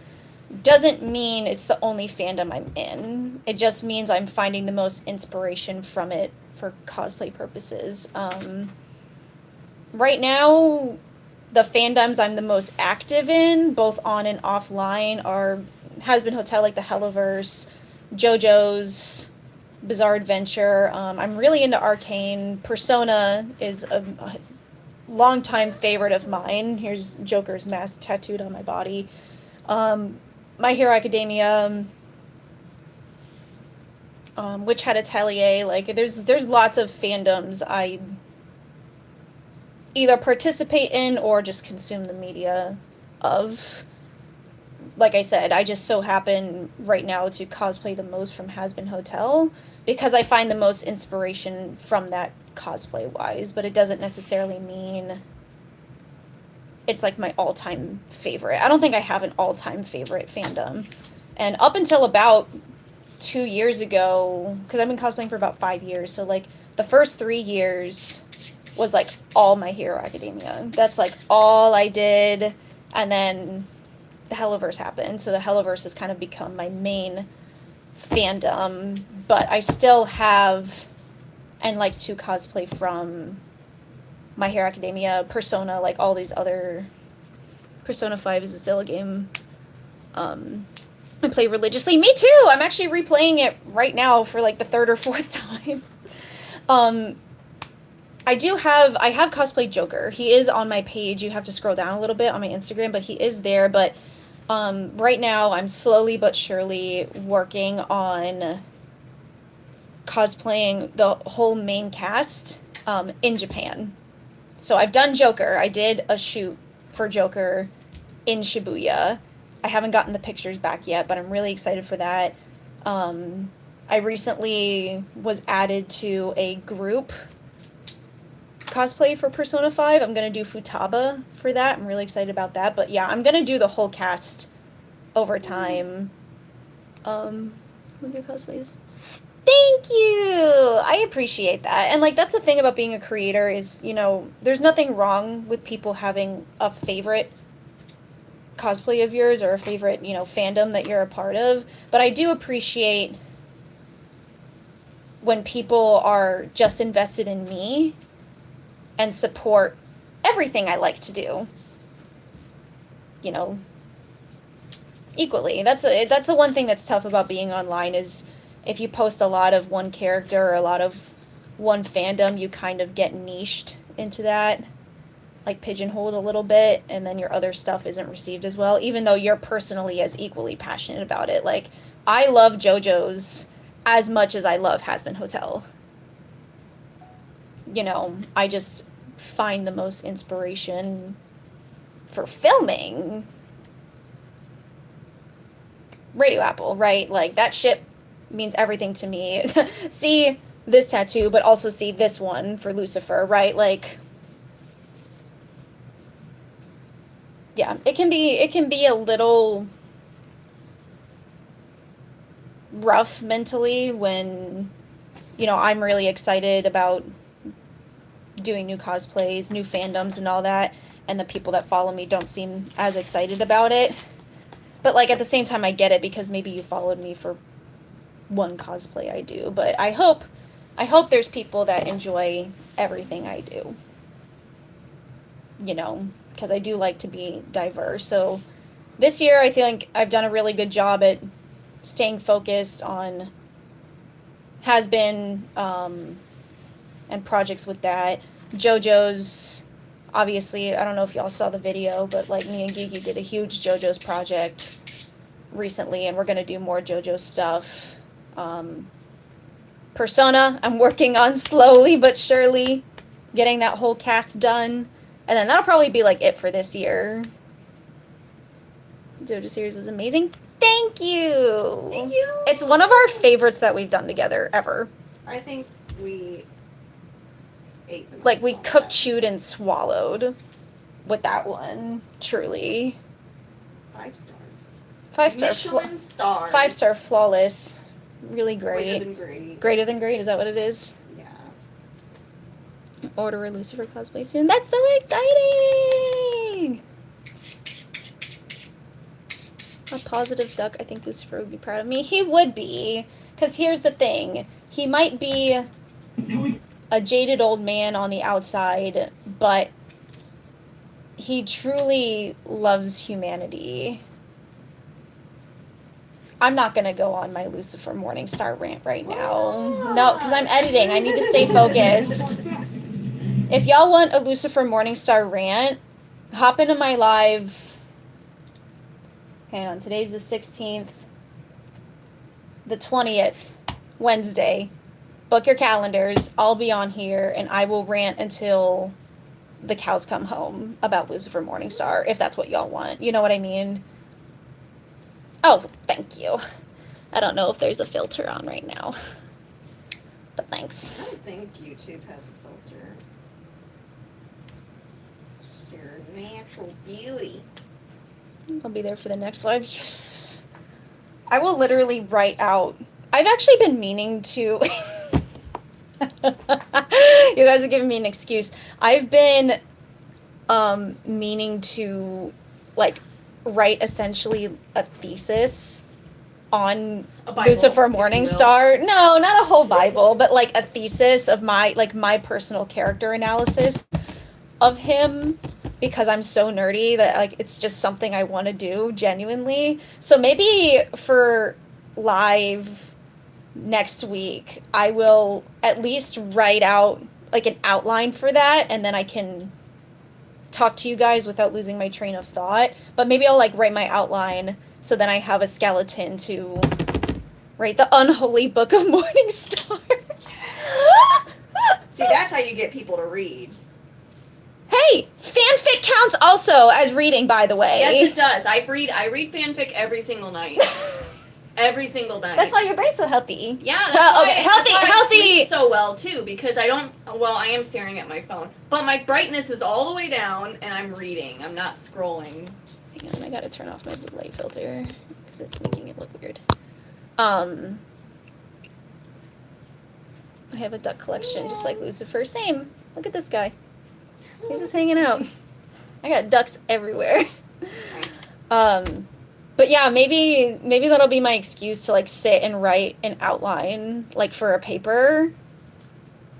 doesn't mean it's the only fandom I'm in. It just means I'm finding the most inspiration from it for cosplay purposes. Right now, the fandoms I'm the most active in, both on and offline, are Has Been Hotel, like the Helloverse, JoJo's Bizarre Adventure. I'm really into Arcane. Persona is a longtime favorite of mine. Here's Joker's mask tattooed on my body. My Hero Academia, Witch Hat Atelier. Like, there's lots of fandoms I either participate in or just consume the media of. Like I said, I just so happen right now to cosplay the most from Has Been Hotel because I find the most inspiration from that cosplay-wise, but it doesn't necessarily mean it's, like, my all-time favorite. I don't think I have an all-time favorite fandom. And up until about 2 years ago, because I've been cosplaying for about 5 years, so, like, the first 3 years was, like, all My Hero Academia. That's, like, all I did, and then the Helloverse happened, so the Helloverse has kind of become my main fandom, but I still have and like to cosplay from My Hero Academia, Persona, like all these other. Persona 5 is still a game I play religiously. Me too! I'm actually replaying it right now for like the third or fourth time. I have cosplayed Joker. He is on my page. You have to scroll down a little bit on my Instagram, but he is there. But right now I'm slowly but surely working on cosplaying the whole main cast in Japan. So I've done Joker. I did a shoot for Joker in Shibuya. I haven't gotten the pictures back yet, but I'm really excited for that. I recently was added to a group cosplay for Persona 5. I'm going to do Futaba for that. I'm really excited about that. But yeah, I'm going to do the whole cast over time. With your cosplays. Thank you! I appreciate that. And, like, that's the thing about being a creator is, you know, there's nothing wrong with people having a favorite cosplay of yours or a favorite, you know, fandom that you're a part of. But I do appreciate when people are just invested in me and support everything I like to do. You know, equally. That's the one thing that's tough about being online is if you post a lot of one character or a lot of one fandom, you kind of get niched into that, like pigeonholed a little bit, and then your other stuff isn't received as well, even though you're personally as equally passionate about it. Like, I love JoJo's as much as I love Hazbin Hotel. You know, I just find the most inspiration for filming Radio Apple, right? Like, that ship means everything to me. See this tattoo, but also see this one for Lucifer, right? Like, yeah, it can be a little rough mentally when, you know, I'm really excited about doing new cosplays, new fandoms and all that, and the people that follow me don't seem as excited about it. But, like, at the same time, I get it because maybe you followed me for one cosplay I do. But I hope there's people that enjoy everything I do. You know, because I do like to be diverse. So this year, I think I've done a really good job at staying focused on Hazbin and projects with that. JoJo's, obviously, I don't know if y'all saw the video, but like me and Gigi did a huge JoJo's project recently, and we're going to do more JoJo stuff. Persona, I'm working on slowly but surely, getting that whole cast done. And then that'll probably be like it for this year. JoJo series was amazing. Thank you! Thank you! It's one of our favorites that we've done together, ever. I think we ate the Like, we most on cooked, that. chewed, and swallowed with that one. Truly. 5 stars. 5-star. Michelin stars. 5-star flawless. Really Greater great. than great. Greater than great, is that what it is? Yeah. Order a Lucifer cosplay soon. That's so exciting! A positive duck. I think Lucifer would be proud of me. He would be. Because here's the thing. He might be a jaded old man on the outside, but he truly loves humanity. I'm not going to go on my Lucifer Morningstar rant right now. No, because I'm editing. I need to stay focused. If y'all want a Lucifer Morningstar rant, hop into my live. Hang on, today's the 16th. The 20th, Wednesday. Book your calendars. I'll be on here, and I will rant until the cows come home about Lucifer Morningstar, if that's what y'all want. You know what I mean? Oh, thank you. I don't know if there's a filter on right now. But thanks. I don't think YouTube has a filter. Just your natural beauty. I'll be there for the next live. Yes. I will literally write out. I've actually been meaning to. You guys are giving me an excuse. I've been meaning to, like, write essentially a thesis on A Bible, Lucifer if you will. Morningstar. No, not a whole Bible, but like a thesis of my personal character analysis of him, because I'm so nerdy that like it's just something I want to do genuinely. So maybe for live next week, I will at least write out like an outline for that, and then I can talk to you guys without losing my train of thought. But maybe I'll like write my outline so then I have a skeleton to write the unholy book of Morningstar. See, that's how you get people to read. Hey, fanfic counts also as reading, by the way. Yes, it does. I read fanfic every single night. Every single night. That's why your brain's so healthy. Yeah, that's Well, why, okay, that's why I healthy. sleep so well too, because I don't. Well, I am staring at my phone, but my brightness is all the way down, and I'm reading. I'm not scrolling. Hang on, I gotta turn off my blue light filter because it's making it look weird. I have a duck collection just like Lucifer. Same. Look at this guy. He's just hanging out. I got ducks everywhere. But yeah, maybe that'll be my excuse to like sit and write an outline like for a paper.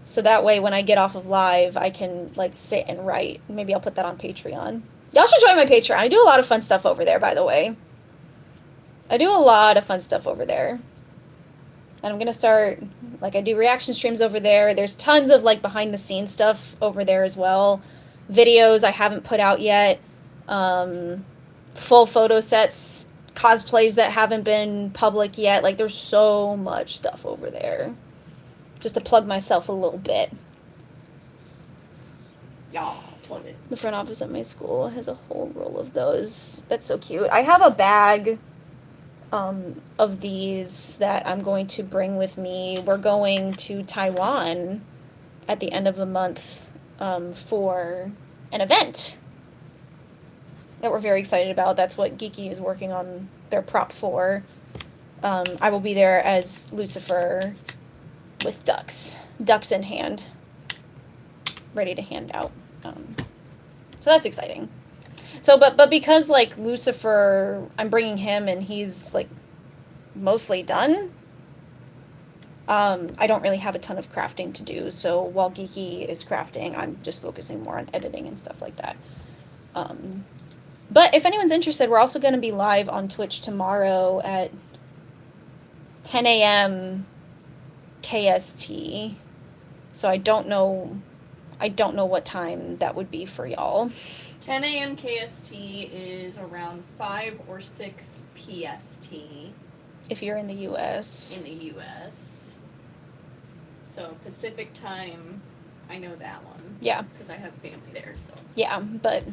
So that way when I get off of live, I can like sit and write. Maybe I'll put that on Patreon. Y'all should join my Patreon. I do a lot of fun stuff over there, by the way. I do a lot of fun stuff over there. And I'm going to start, like, I do reaction streams over there. There's tons of, like, behind-the-scenes stuff over there as well. Videos I haven't put out yet. Full photo sets. Cosplays that haven't been public yet. Like, there's so much stuff over there. Just to plug myself a little bit. Yeah, plug it. The front office at my school has a whole roll of those. That's so cute. I have a bag of these that I'm going to bring with me. We're going to Taiwan at the end of the month for an event that we're very excited about. That's what Geeky is working on their prop for. I will be there as Lucifer with ducks in hand, ready to hand out. So that's exciting. So, but because, like, Lucifer, I'm bringing him and he's, like, mostly done, I don't really have a ton of crafting to do. So while Geeky is crafting, I'm just focusing more on editing and stuff like that. But if anyone's interested, we're also going to be live on Twitch tomorrow at 10 a.m. KST. So I don't know what time that would be for y'all. 10 a.m. KST is around 5 or 6 PST. If you're in the U.S. In the U.S. So Pacific time, I know that one. Yeah. Because I have family there, so. Yeah, but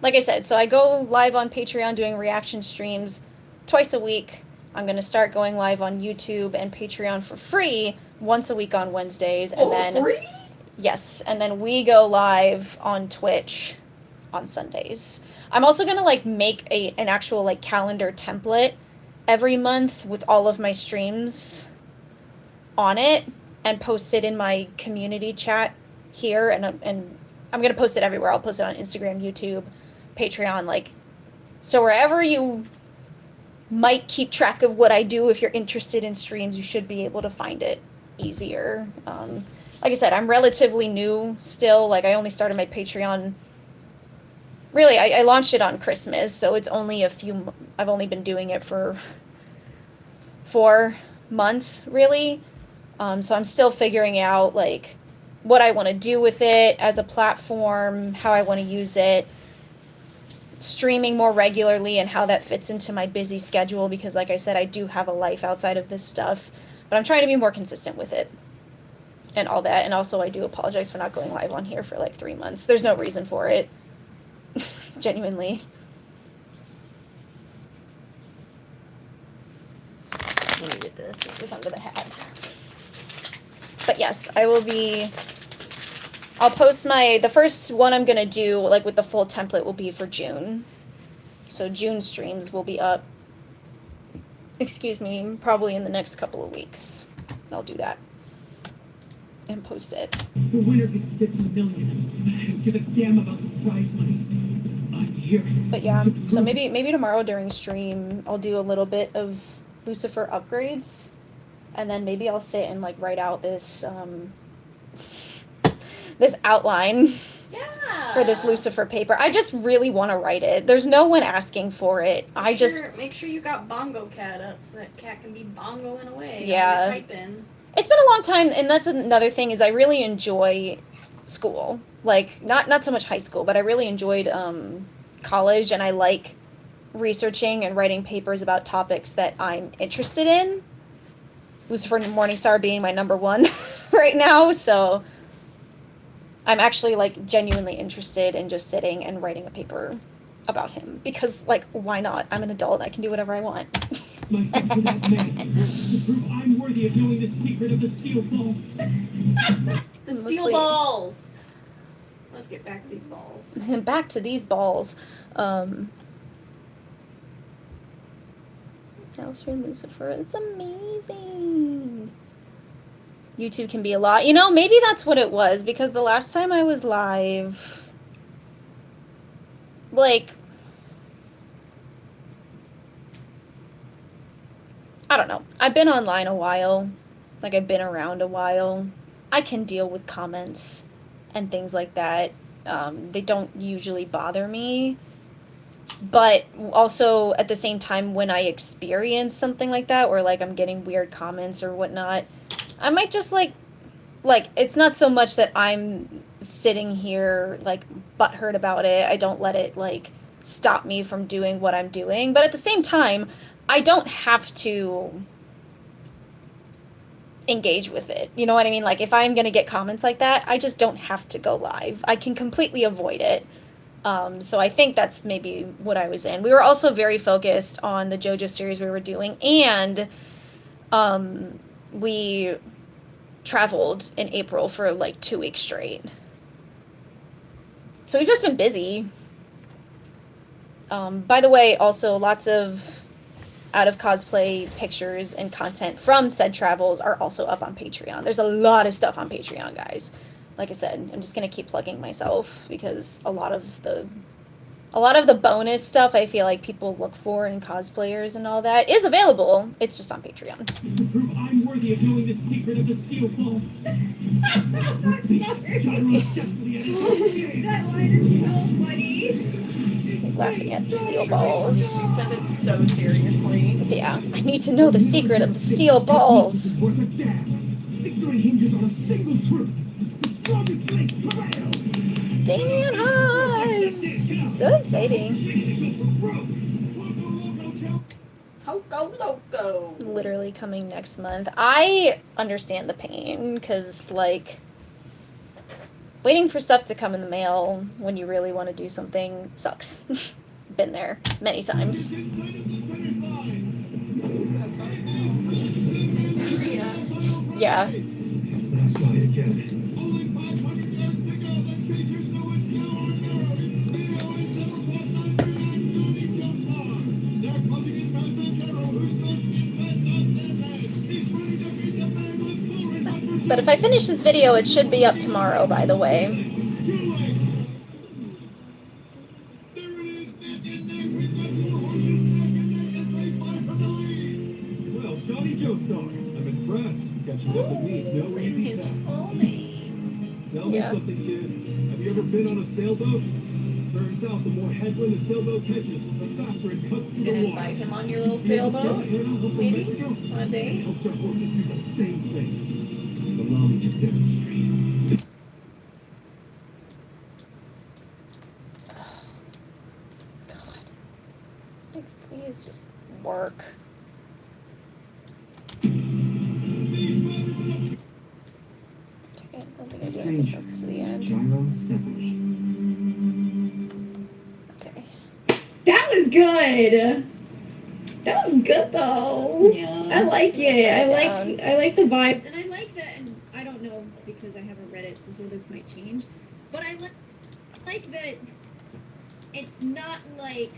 like I said, so I go live on Patreon doing reaction streams twice a week. I'm going to start going live on YouTube and Patreon for free once a week on Wednesdays. And then free? Yes, and then we go live on Twitch on Sundays. I'm also going to like make an actual like calendar template every month with all of my streams on it and post it in my community chat here, and I'm going to post it everywhere. I'll post it on Instagram, YouTube, Patreon, like, so wherever you might keep track of what I do, if you're interested in streams, you should be able to find it easier. Like I said, I'm relatively new still. Like, I only started my Patreon. Really, I launched it on Christmas, so it's only I've only been doing it for 4 months, really. So I'm still figuring out, like, what I want to do with it as a platform, how I want to use it, streaming more regularly, and how that fits into my busy schedule, because, like I said, I do have a life outside of this stuff. But I'm trying to be more consistent with it. And all that. And also, I do apologize for not going live on here for like 3 months. There's no reason for it. Genuinely. Let me get this. It was under the hat. But yes, I'll post the first one I'm going to do, like, with the full template will be for June. So June streams will be up. Excuse me, probably in the next couple of weeks. I'll do that. And post it. The winner gets 50 million. I don't give a damn about the prize money. I'm here. But yeah, so maybe tomorrow during stream I'll do a little bit of Lucifer upgrades, and then maybe I'll sit and like write out this this outline Yeah. for this Lucifer paper. I just really want to write it. There's no one asking for it. Make sure you got Bongo Cat up so that cat can be bongoing away. Yeah. Type in. It's been a long time, and that's another thing is I really enjoy school. Like not so much high school, but I really enjoyed college, and I like researching and writing papers about topics that I'm interested in. Lucifer Morningstar being my number one right now, so I'm actually like genuinely interested in just sitting and writing a paper about him because like why not? I'm an adult. I can do whatever I want. Myself to that man, to prove I'm worthy of knowing the secret of the steel balls. The steel Mostly- balls. Let's get back to these balls. Back to these balls. House for Lucifer. It's amazing. YouTube can be a lot. You know, maybe that's what it was because the last time I was live, like, I don't know. I've been online a while. Like, I've been around a while. I can deal with comments and things like that. They don't usually bother me. But also, at the same time, when I experience something like that, or, like, I'm getting weird comments or whatnot, I might just, like, it's not so much that I'm sitting here, like, butthurt about it. I don't let it, like, stop me from doing what I'm doing. But at the same time, I don't have to engage with it. You know what I mean? Like, if I'm going to get comments like that, I just don't have to go live. I can completely avoid it. So I think that's maybe what I was in. We were also very focused on the JoJo series we were doing, and we traveled in April for like 2 weeks straight. So we've just been busy. By the way, also lots of out of cosplay pictures and content from said travels are also up on Patreon. There's a lot of stuff on Patreon, guys. Like I said, I'm just gonna keep plugging myself because a lot of the bonus stuff I feel like people look for in cosplayers and all that is available. It's just on Patreon. To prove I'm worthy of knowing the secret of the steel balls. That line is so funny. Laughing at the steel balls. Says it so seriously. Yeah, I need to know the secret of the steel balls. Worth a damn. Victory hinges on a single truth. The strongest link prevails. Damien Haas! So exciting. Hoco Loco. Literally coming next month. I understand the pain because, like, waiting for stuff to come in the mail when you really want to do something sucks. Been there many times. Yeah. But if I finish this video, it should be up tomorrow, by the way. Well, Shawnee Joestar, I'm impressed. Got you up to me. No easy His task. full name. Tell me Yeah. something, kid. Have you ever been on a sailboat? Turns out the more headwind the sailboat catches, the faster it cuts through You gonna the invite water. him on your little sailboat? Maybe? On a date? Helps our horses do the same thing. Allow me to demonstrate. God. Like, please just work. Okay, I don't think I do anything else to the end. Okay. That was good. That was good though. Yeah. I like it. Turn it I like the vibes, and I like that. And I don't know because I haven't read it, so this might change. But I like that it's not like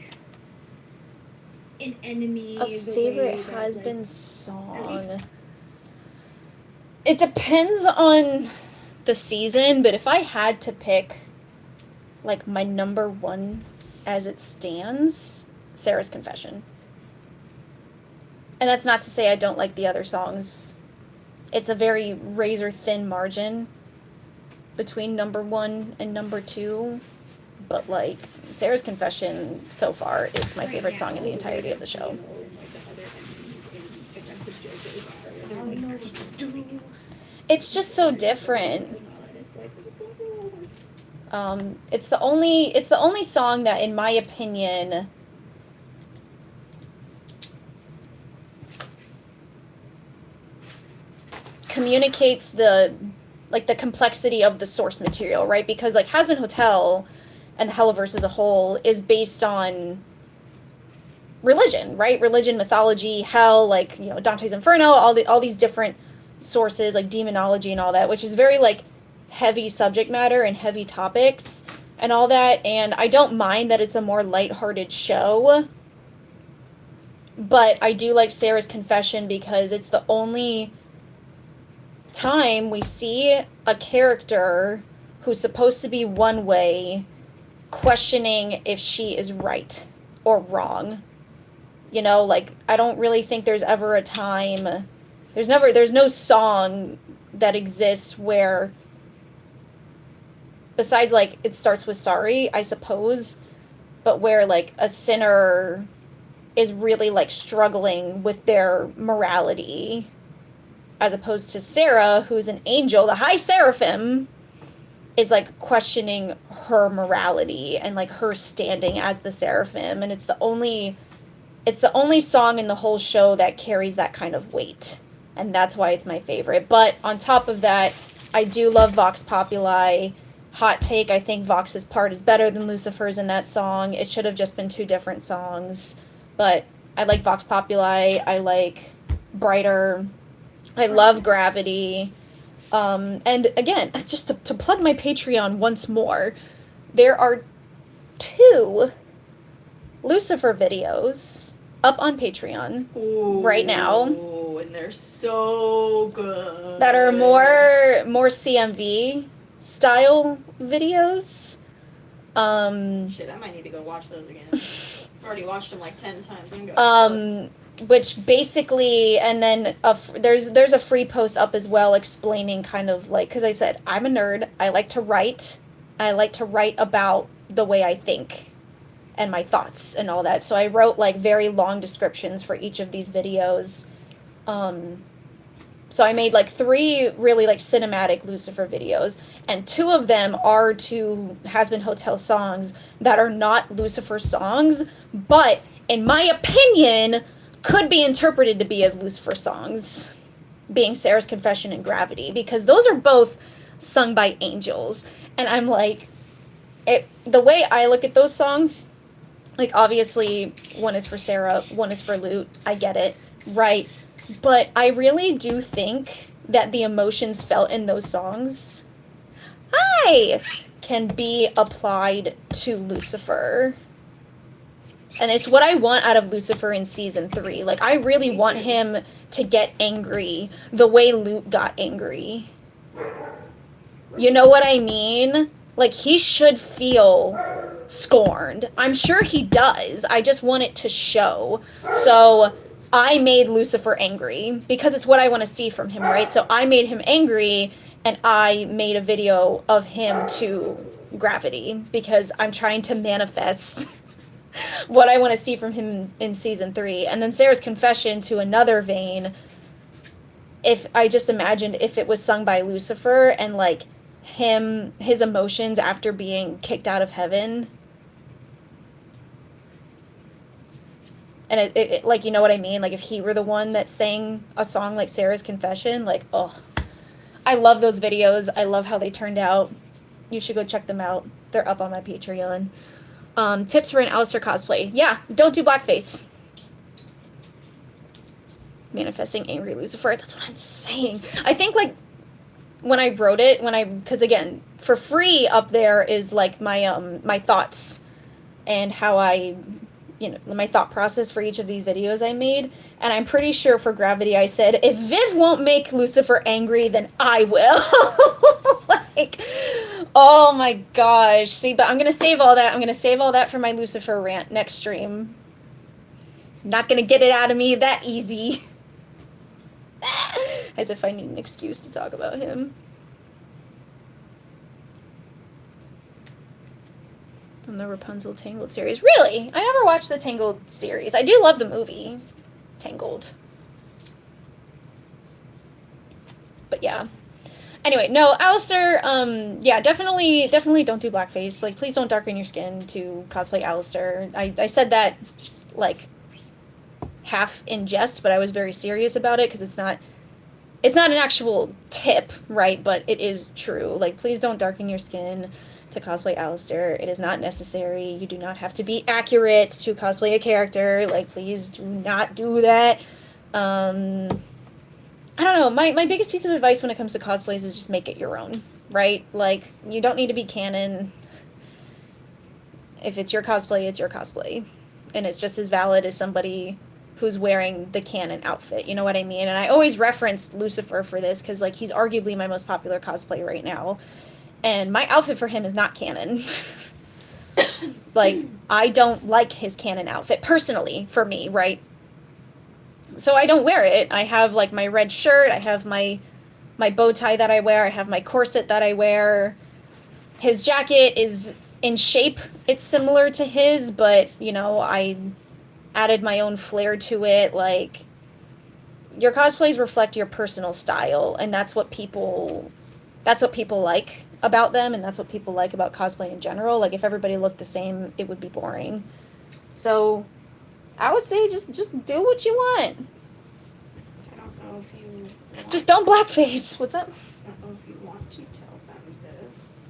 an enemy. A the favorite way that, has-been at song. It depends on the season, but if I had to pick, like, my number one as it stands, Sarah's Confession. And that's not to say I don't like the other songs. It's a very razor thin margin between number 1 and number 2. But, like, Sarah's Confession so far is my favorite song in the entirety of the show. It's just so different. It's the only song that, in my opinion, communicates the complexity of the source material, right? Because, like, Hazbin Hotel and the Helliverse as a whole is based on religion, right? Religion, mythology, hell, like, you know, Dante's Inferno, all these different sources, like demonology and all that, which is very, like, heavy subject matter and heavy topics and all that. And I don't mind that it's a more lighthearted show, but I do like Sarah's Confession because it's the only time we see a character who's supposed to be one way questioning if she is right or wrong. You know, like, I don't really think there's ever a time, there's no song that exists where, besides, like, It Starts With Sorry, I suppose, but where, like, a sinner is really, like, struggling with their morality, as opposed to Sarah, who's an angel, the high seraphim, is, like, questioning her morality and, like, her standing as the seraphim. And it's the only song in the whole show that carries that kind of weight. And that's why it's my favorite. But on top of that, I do love Vox Populi. Hot take, I think Vox's part is better than Lucifer's in that song. It should have just been 2 different songs. But I like Vox Populi. I like Brighter. I love Gravity. And again, just to plug my Patreon once more, there are 2 Lucifer videos up on Patreon right now. And they're so good. That are more CMV style videos. Shit, I might need to go watch those again. I've already watched them like 10 times. I'm gonna which basically, and then there's a free post up as well explaining kind of like, because I said I'm a nerd, I like to write about the way I think and my thoughts and all that, so I wrote like very long descriptions for each of these videos. So I made like 3 really like cinematic Lucifer videos, and 2 of them are 2 Hazbin Hotel songs that are not Lucifer songs, but in my opinion could be interpreted to be as Lucifer songs, being Sarah's Confession and Gravity, because those are both sung by angels. And I'm like, the way I look at those songs, like, obviously one is for Sarah, one is for Lute, I get it, right? But I really do think that the emotions felt in those songs can be applied to Lucifer. And it's what I want out of Lucifer in season 3. Like, I really want him to get angry the way Lute got angry. You know what I mean? Like, he should feel scorned. I'm sure he does. I just want it to show. So I made Lucifer angry because it's what I want to see from him, right? So I made him angry, and I made a video of him to Gravity because I'm trying to manifest what I want to see from him in season 3. And then Sarah's Confession, to another vein, if I just imagined if it was sung by Lucifer and like his emotions after being kicked out of heaven. And it like, you know what I mean? Like, if he were the one that sang a song like Sarah's Confession, like, oh, I love those videos. I love how they turned out. You should go check them out. They're up on my Patreon. Tips for an Alistair cosplay. Yeah, don't do blackface. Manifesting angry Lucifer. That's what I'm saying. I think, like, when I wrote it, because again, for free up there is like my thoughts and how I, you know, my thought process for each of these videos I made. And I'm pretty sure for Gravity I said, if Viv won't make Lucifer angry, then I will. Like, oh my gosh. See, but I'm going to save all that. I'm going to save all that for my Lucifer rant next stream. Not gonna get it out of me that easy. As if I need an excuse to talk about him. From the Rapunzel Tangled series. Really? I never watched the Tangled series. I do love the movie Tangled. But yeah. Anyway, no, Alistair, yeah, definitely don't do blackface. Like, please don't darken your skin to cosplay Alistair. I said that, like, half in jest, but I was very serious about it, because it's not an actual tip, right? But it is true. Like, please don't darken your skin to cosplay Alistair. It is not necessary. You do not have to be accurate to cosplay a character. Like, please do not do that. I don't know, my biggest piece of advice when it comes to cosplays is just make it your own, right? Like, you don't need to be canon. If it's your cosplay, it's your cosplay. And it's just as valid as somebody who's wearing the canon outfit, you know what I mean? And I always reference Lucifer for this, because, like, he's arguably my most popular cosplay right now. And my outfit for him is not canon. Like, I don't like his canon outfit, personally, for me, right? So I don't wear it. I have, like, my red shirt, I have my bow tie that I wear, I have my corset that I wear. His jacket is in shape, it's similar to his, but, you know, I added my own flair to it. Like, your cosplays reflect your personal style, and that's what people like about them, and that's what people like about cosplay in general. Like, if everybody looked the same, it would be boring. So I would say just do what you want. I don't know if you want, Just don't blackface. What's up? I don't know if you want to tell them this,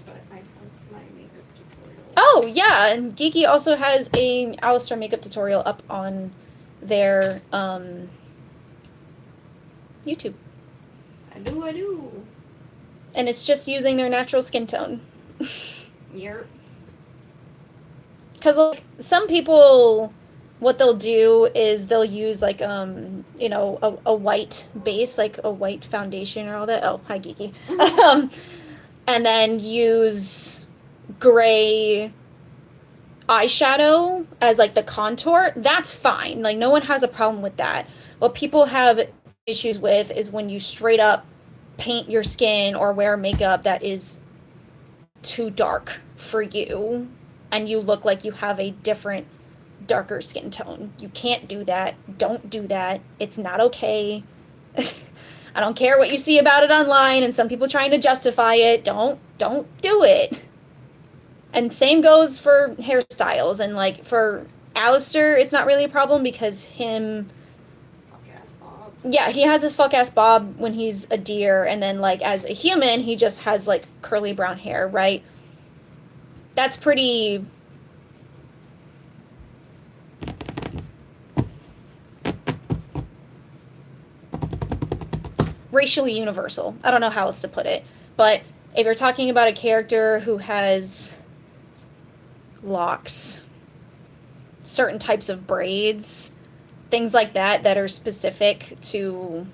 but I have my makeup tutorial. Oh, yeah, and Geeky also has a Alistair makeup tutorial up on their YouTube. I do. And it's just using their natural skin tone. Yep. Because, like, some people, what they'll do is they'll use, like, you know, a white base, like a white foundation or all that. Oh, hi, Geeky. And then use gray eyeshadow as, like, the contour. That's fine. Like, no one has a problem with that. What people have issues with is when you straight up paint your skin or wear makeup that is too dark for you, and you look like you have a different, darker skin tone. You can't do that. Don't do that. It's not okay. I don't care what you see about it online and some people trying to justify it. Don't do it. And same goes for hairstyles. And, like, for Alistair, it's not really a problem because him... Fuck-ass Bob. Yeah, he has his fuck-ass bob when he's a deer, and then, like, as a human, he just has, like, curly brown hair, right? That's pretty... racially universal. I don't know how else to put it. But if you're talking about a character who has locks, certain types of braids, things like that that are specific to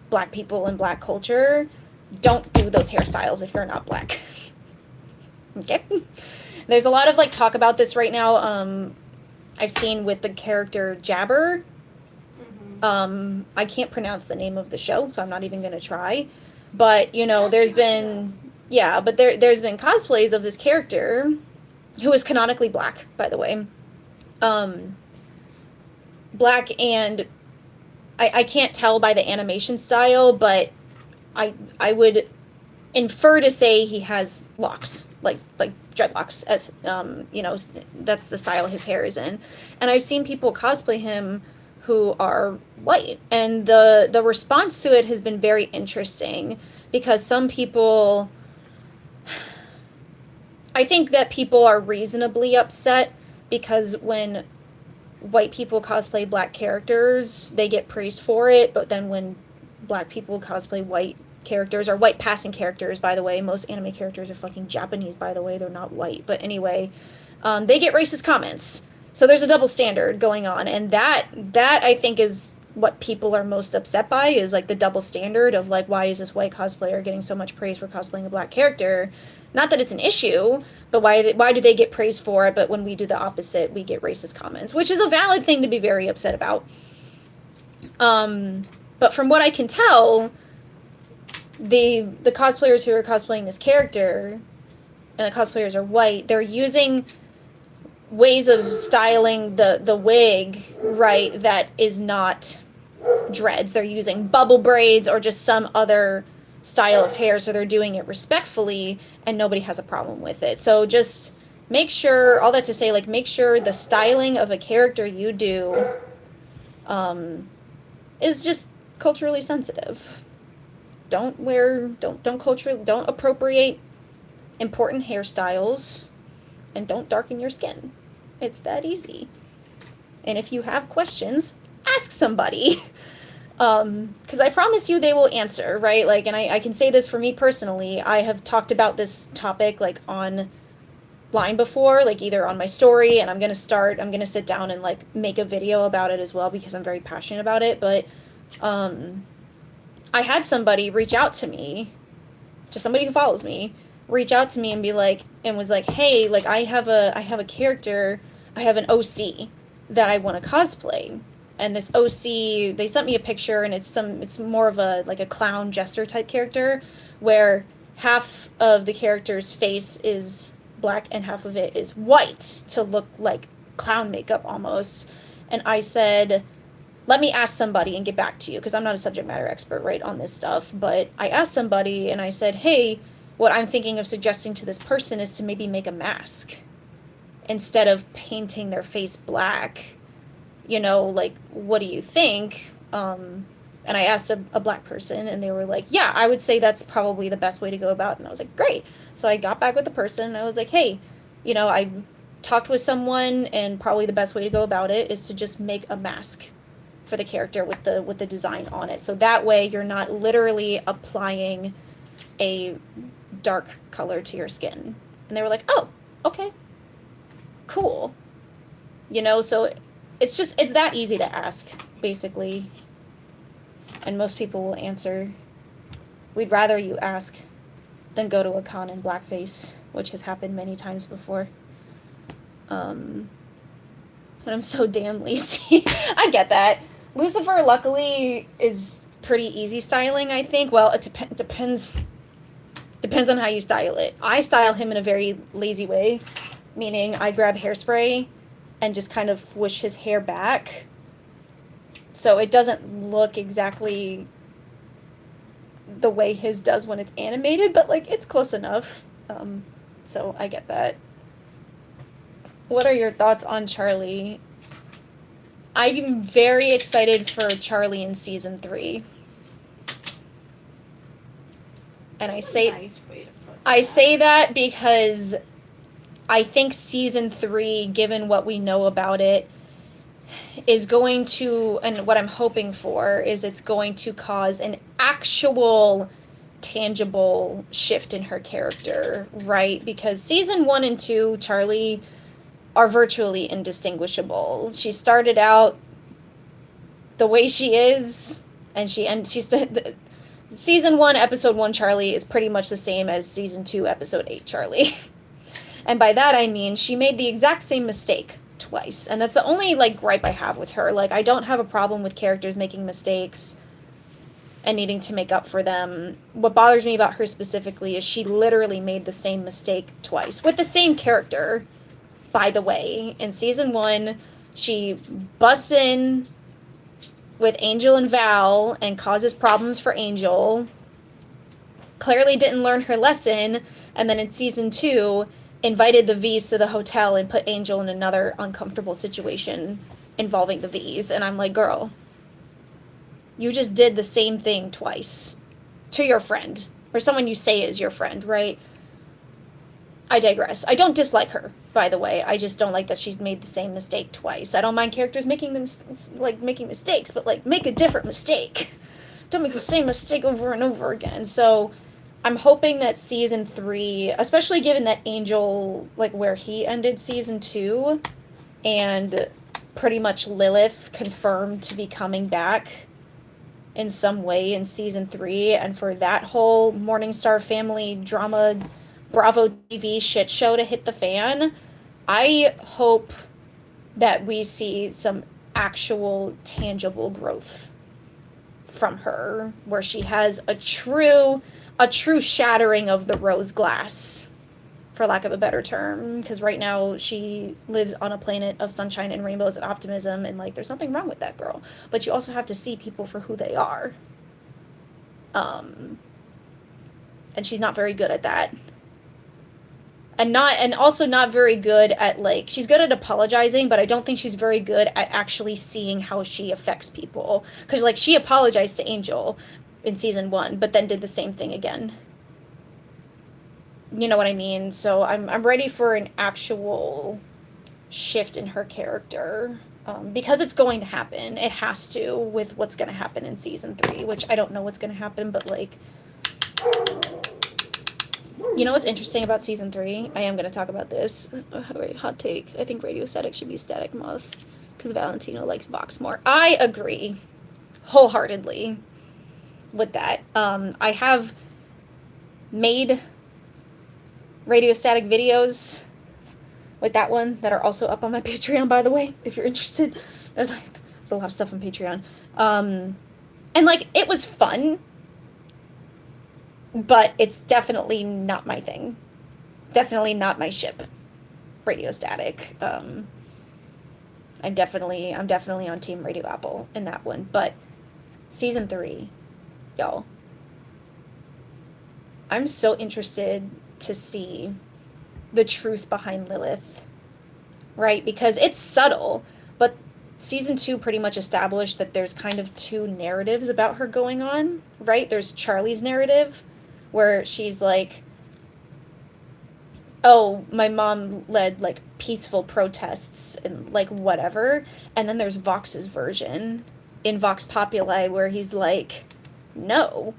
black people and black culture, don't do those hairstyles if you're not black. Okay? There's a lot of, like, talk about this right now. I've seen with the character Jabber. I can't pronounce the name of the show, so I'm not even going to try. But, you know, there's been... Yeah, but there's been cosplays of this character, who is canonically black, by the way. Black, and I can't tell by the animation style, but I would infer to say he has locks, like dreadlocks, as you know, that's the style his hair is in. And I've seen people cosplay him who are white, and the response to it has been very interesting, because some people, I think that people are reasonably upset because when white people cosplay black characters, they get praised for it, but then when black people cosplay white characters, or white passing characters, by the way, most anime characters are fucking Japanese, by the way, they're not white, but anyway, they get racist comments. So there's a double standard going on, and that I think is what people are most upset by is like the double standard of like, why is this white cosplayer getting so much praise for cosplaying a black character? Not that it's an issue, but why do they get praised for it, but when we do the opposite, we get racist comments, which is a valid thing to be very upset about. But from what I can tell, the cosplayers who are cosplaying this character, and the cosplayers are white, they're using ways of styling the wig, right, that is not dreads. They're using bubble braids or just some other style of hair, so they're doing it respectfully, and nobody has a problem with it. So just make sure, all that to say, like, make sure the styling of a character you do is just culturally sensitive. Don't appropriate important hairstyles, and don't darken your skin. It's that easy. And if you have questions, ask somebody. Because I promise you they will answer, right? Like, and I can say this for me personally, I have talked about this topic, like, online before, like, either on my story, and I'm gonna sit down and, like, make a video about it as well, because I'm very passionate about it, but, I had somebody reach out to me, just somebody who follows me, reach out to me and be like, and was like, hey, like, I have a character, I have an OC that I want to cosplay. And this OC, they sent me a picture, and it's more of a, like, a clown jester type character, where half of the character's face is black and half of it is white to look like clown makeup almost. And I said, let me ask somebody and get back to you, because I'm not a subject matter expert, right, on this stuff. But I asked somebody, and I said, hey, what I'm thinking of suggesting to this person is to maybe make a mask instead of painting their face black. You know, like, what do you think? And I asked a black person, and they were like, yeah, I would say that's probably the best way to go about it. And I was like, great. So I got back with the person, and I was like, hey, you know, I talked with someone, and probably the best way to go about it is to just make a mask for the character with the design on it. So that way you're not literally applying a dark color to your skin. And they were like, oh, okay, cool. You know, so it's that easy to ask, basically. And most people will answer. We'd rather you ask than go to a con in blackface, which has happened many times before. And I'm so damn lazy. I get that. Lucifer, luckily, is pretty easy styling, I think. Well, it depends on how you style it. I style him in a very lazy way, meaning I grab hairspray and just kind of whoosh his hair back, so it doesn't look exactly the way his does when it's animated, but, like, it's close enough. So I get that. What are your thoughts on Charlie? I'm very excited for Charlie in season 3. And I say that because I think season 3, given what we know about it, is going to, and what I'm hoping for, is it's going to cause an actual tangible shift in her character, right? Because season 1 and 2, Charlie are virtually indistinguishable. She started out the way she is, and season 1, episode 1 Charlie is pretty much the same as season 2, episode 8 Charlie. And by that I mean she made the exact same mistake twice, and that's the only, like, gripe I have with her. Like, I don't have a problem with characters making mistakes and needing to make up for them. What bothers me about her specifically is she literally made the same mistake twice with the same character. By the way, in season 1, she busts in with Angel and Val and causes problems for Angel. Clearly didn't learn her lesson, and then in season 2, invited the V's to the hotel and put Angel in another uncomfortable situation involving the V's. And I'm like, girl, you just did the same thing twice to your friend, or someone you say is your friend, right? I digress. I don't dislike her, by the way. I just don't like that she's made the same mistake twice. I don't mind characters making mistakes, but, like, make a different mistake. Don't make the same mistake over and over again. So I'm hoping that season 3, especially given that Angel, like, where he ended season 2, and pretty much Lilith confirmed to be coming back in some way in season 3, and for that whole Morningstar family drama Bravo TV shit show to hit the fan, I hope that we see some actual tangible growth from her, where she has a true shattering of the rose glass, for lack of a better term, because right now she lives on a planet of sunshine and rainbows and optimism, and like there's nothing wrong with that girl, but you also have to see people for who they are, and she's not very good at that, and also not very good at, like, she's good at apologizing, but I don't think she's very good at actually seeing how she affects people, because like she apologized to Angel in season 1, but then did the same thing again. You know what I mean? So I'm ready for an actual shift in her character, because it's going to happen. It has to, with what's going to happen in season 3, which I don't know what's going to happen, but like, you know what's interesting about season 3? I am going to talk about this. Hot take. I think Radio Static should be Static Moth, because Valentino likes Vox more. I agree wholeheartedly with that. I have made Radio Static videos with that one that are also up on my Patreon, by the way, if you're interested. There's a lot of stuff on Patreon. And like, it was fun, but it's definitely not my thing. Definitely not my ship, Radio Static. I'm definitely on Team Radio Apple in that one. But season 3, y'all, I'm so interested to see the truth behind Lilith, right? Because it's subtle, but season 2 pretty much established that there's kind of 2 narratives about her going on, right? There's Charlie's narrative, where she's like, oh, my mom led like peaceful protests and like whatever. And then there's Vox's version in Vox Populi, where he's like, no,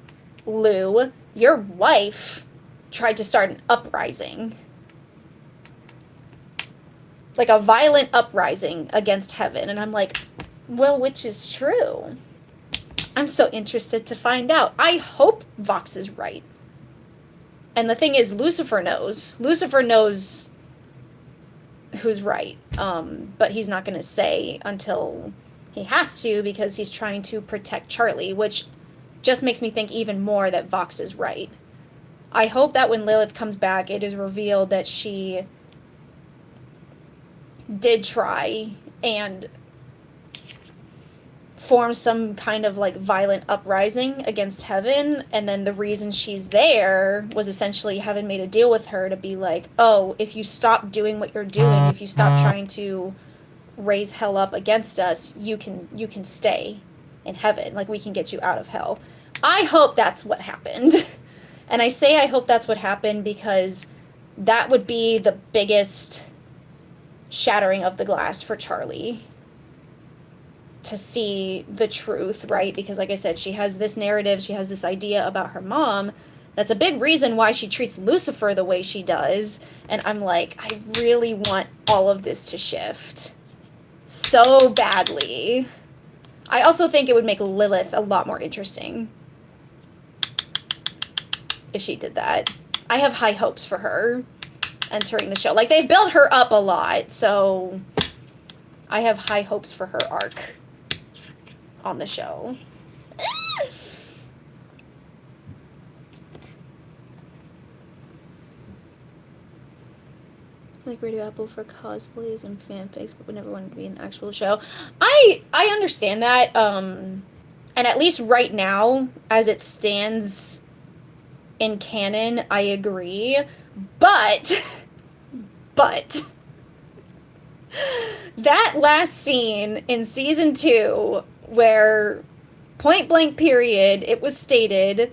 Lou, your wife tried to start an uprising. Like a violent uprising against heaven. And I'm like, well, which is true? I'm so interested to find out. I hope Vox is right. And the thing is, Lucifer knows. Lucifer knows who's right. But he's not going to say until he has to, because he's trying to protect Charlie, which just makes me think even more that Vox is right. I hope that when Lilith comes back, it is revealed that she did try and form some kind of like violent uprising against heaven, and then the reason she's there was essentially heaven made a deal with her to be like, oh, if you stop doing what you're doing, if you stop trying to raise hell up against us, you can stay in heaven, like we can get you out of hell. I hope that's what happened. And I say I hope that's what happened because that would be the biggest shattering of the glass for Charlie, to see the truth, right? Because like I said, she has this narrative, she has this idea about her mom. That's a big reason why she treats Lucifer the way she does. And I'm like, I really want all of this to shift so badly. I also think it would make Lilith a lot more interesting if she did that. I have high hopes for her entering the show. Like, they've built her up a lot, so I have high hopes for her arc on the show. Like Radio Apple for cosplays and fanfics, but would never wanted to be in the actual show. I understand that, and at least right now, as it stands in canon, I agree. But that last scene in season 2, where point blank period, it was stated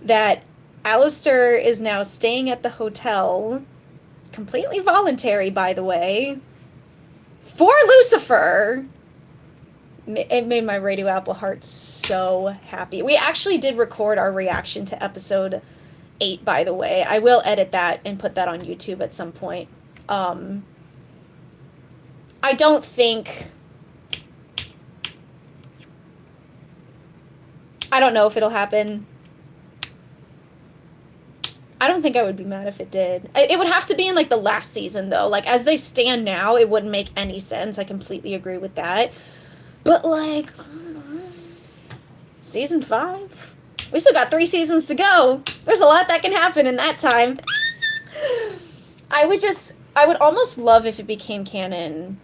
that Alistair is now staying at the hotel, completely voluntary, by the way, for Lucifer. It made my Radio Apple heart so happy. We actually did record our reaction to episode 8, by the way. I will edit that and put that on YouTube at some point. I don't think I don't know if it'll happen. I don't think I would be mad if it did. It would have to be in, like, the last season, though. Like, as they stand now, it wouldn't make any sense. I completely agree with that. But, like, I don't know. Season 5? We still got 3 seasons to go. There's a lot that can happen in that time. I would almost love if it became canon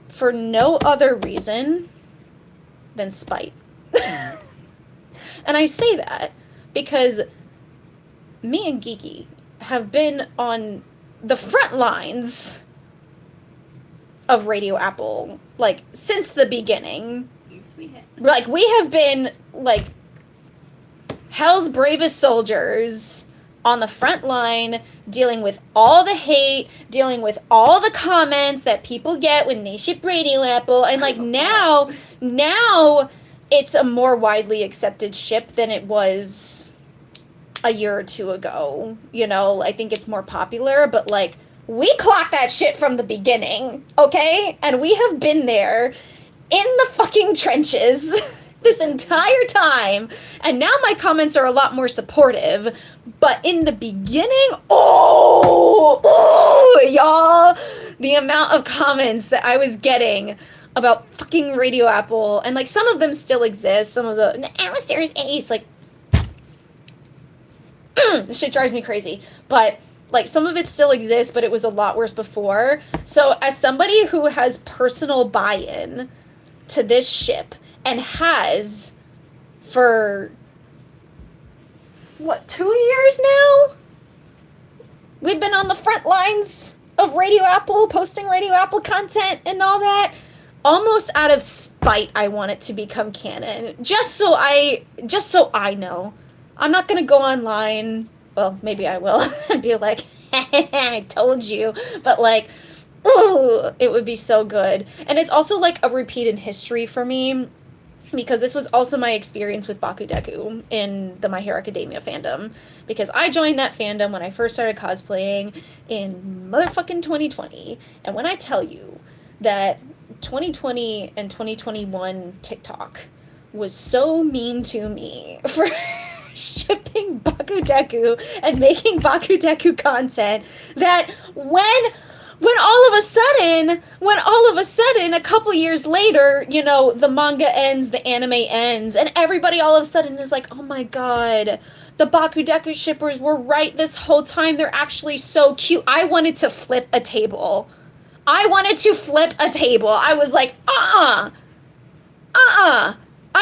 for no other reason than spite. And I say that because me and Geeky have been on the front lines of Radio Apple, like, since the beginning. Yes, we have. Like, we have been, like, hell's bravest soldiers on the front line, dealing with all the hate, dealing with all the comments that people get when they ship Radio Apple, and, like, now it's a more widely accepted ship than it was a year or two ago. You know, I think it's more popular, but, like, we clocked that shit from the beginning, okay? And we have been there in the fucking trenches this entire time, and now my comments are a lot more supportive, but in the beginning, y'all, the amount of comments that I was getting about fucking Radio Apple, and, like, some of them still exist, some of the, Alistair is ace, like, this shit drives me crazy, but, like, some of it still exists, but it was a lot worse before. So as somebody who has personal buy-in to this ship, and has for, what, 2 years now? We've been on the front lines of Radio Apple, posting Radio Apple content and all that. Almost out of spite, I want it to become canon. Just so I know. I'm not gonna go online, well, maybe I will, and be like, I told you, but, like, ooh, it would be so good. And it's also, like, a repeat in history for me, because this was also my experience with Bakudeku in the My Hero Academia fandom, because I joined that fandom when I first started cosplaying in motherfucking 2020, and when I tell you that 2020 and 2021 TikTok was so mean to me for shipping Bakudeku and making Bakudeku content, that when all of a sudden, a couple years later, you know, the manga ends, the anime ends, and everybody all of a sudden is like, oh my god, the Bakudeku shippers were right this whole time, they're actually so cute. I wanted to flip a table. I was like, I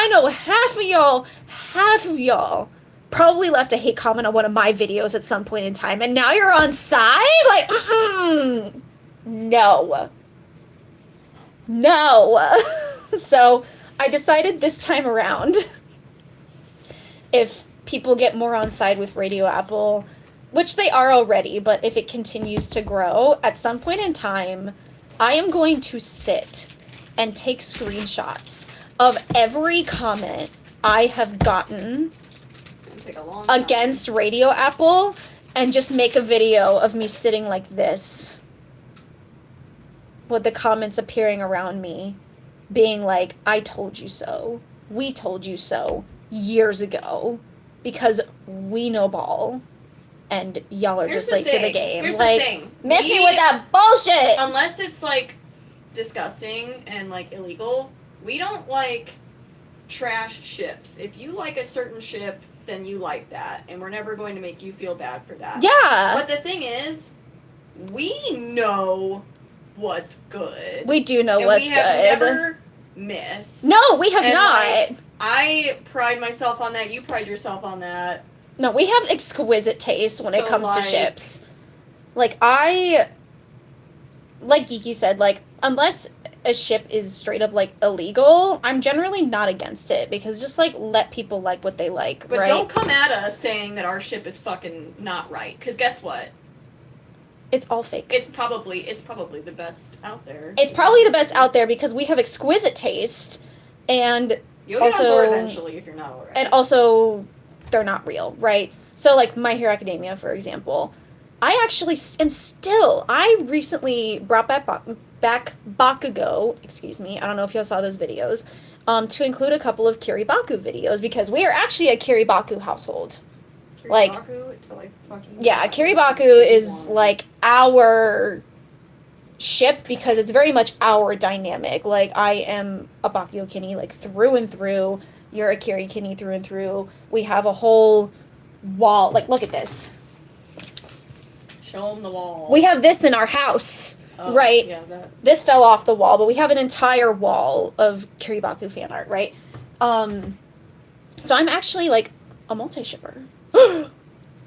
know half of y'all probably left a hate comment on one of my videos at some point in time, and now you're on side? Like, no. So I decided this time around, if people get more on side with Radio Apple, which they are already, but if it continues to grow, at some point in time, I am going to sit and take screenshots of every comment I have gotten against Radio Apple, and just make a video of me sitting like this, with the comments appearing around me, being like, I told you so, we told you so, years ago, because we know ball, and y'all are Here's just the late to the thing. game. Here's like, the thing. miss me with that bullshit! Unless it's, like, disgusting and, like, illegal, we don't, like, trash ships. If you like a certain ship, then you like that, and we're never going to make you feel bad for that. Yeah! But the thing is, we know what's good. We do know and what's we good. have never missed. No, we have And, not. like, I pride myself on that. You pride yourself on that. No, we have exquisite taste when it So, comes to like- ships. Like Geeky said, like, unless a ship is straight up, like, illegal, I'm generally not against it, because just, like, let people like what they like, But right? don't come at us saying that our ship is fucking not right. Because guess what? It's all fake. It's probably the best out there. It's probably the best out there because we have exquisite taste, and You'll get on also- board eventually if you're not already. and also they're not real, right? So, like, My Hero Academia, for example, I actually am still, I recently brought back Bakugo, excuse me, I don't know if y'all saw those videos, to include a couple of Kiribaku videos because we are actually a Kiribaku household. Like, Kiribaku to, like, fucking Yeah, God, Kiribaku this is one. like our ship because it's very much our dynamic. Like, I am a Bakugo Kini, like, through and through. You're a Kiri Kini through and through. We have a whole wall. Like, look at this. Show 'em the wall. We have this in our house. Oh, right. Yeah, that. This fell off the wall, but we have an entire wall of Kiribaku fan art, right? So I'm actually, like, a multi-shipper.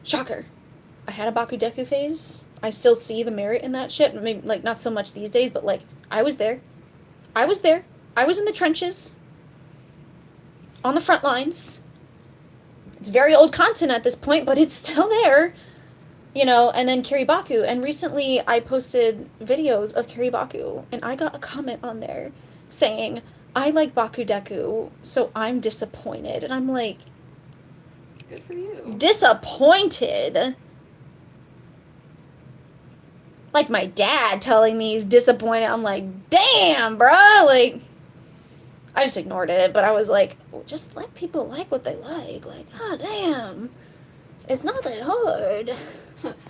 Shocker. I had a Bakudeku phase. I still see the merit in that shit. Maybe, like, not so much these days, but, like, I was there. I was there. I was in the trenches. On the front lines. It's very old content at this point, but it's still there. You know, and then Kiribaku. And recently I posted videos of Kiribaku, and I got a comment on there saying, I like Bakudeku, so I'm disappointed. And I'm like, Good for you. disappointed? Like my dad telling me he's disappointed. I'm like, damn, bruh. Like, I just ignored it, but I was like, well, just let people like what they like. Like, god damn. It's not that hard.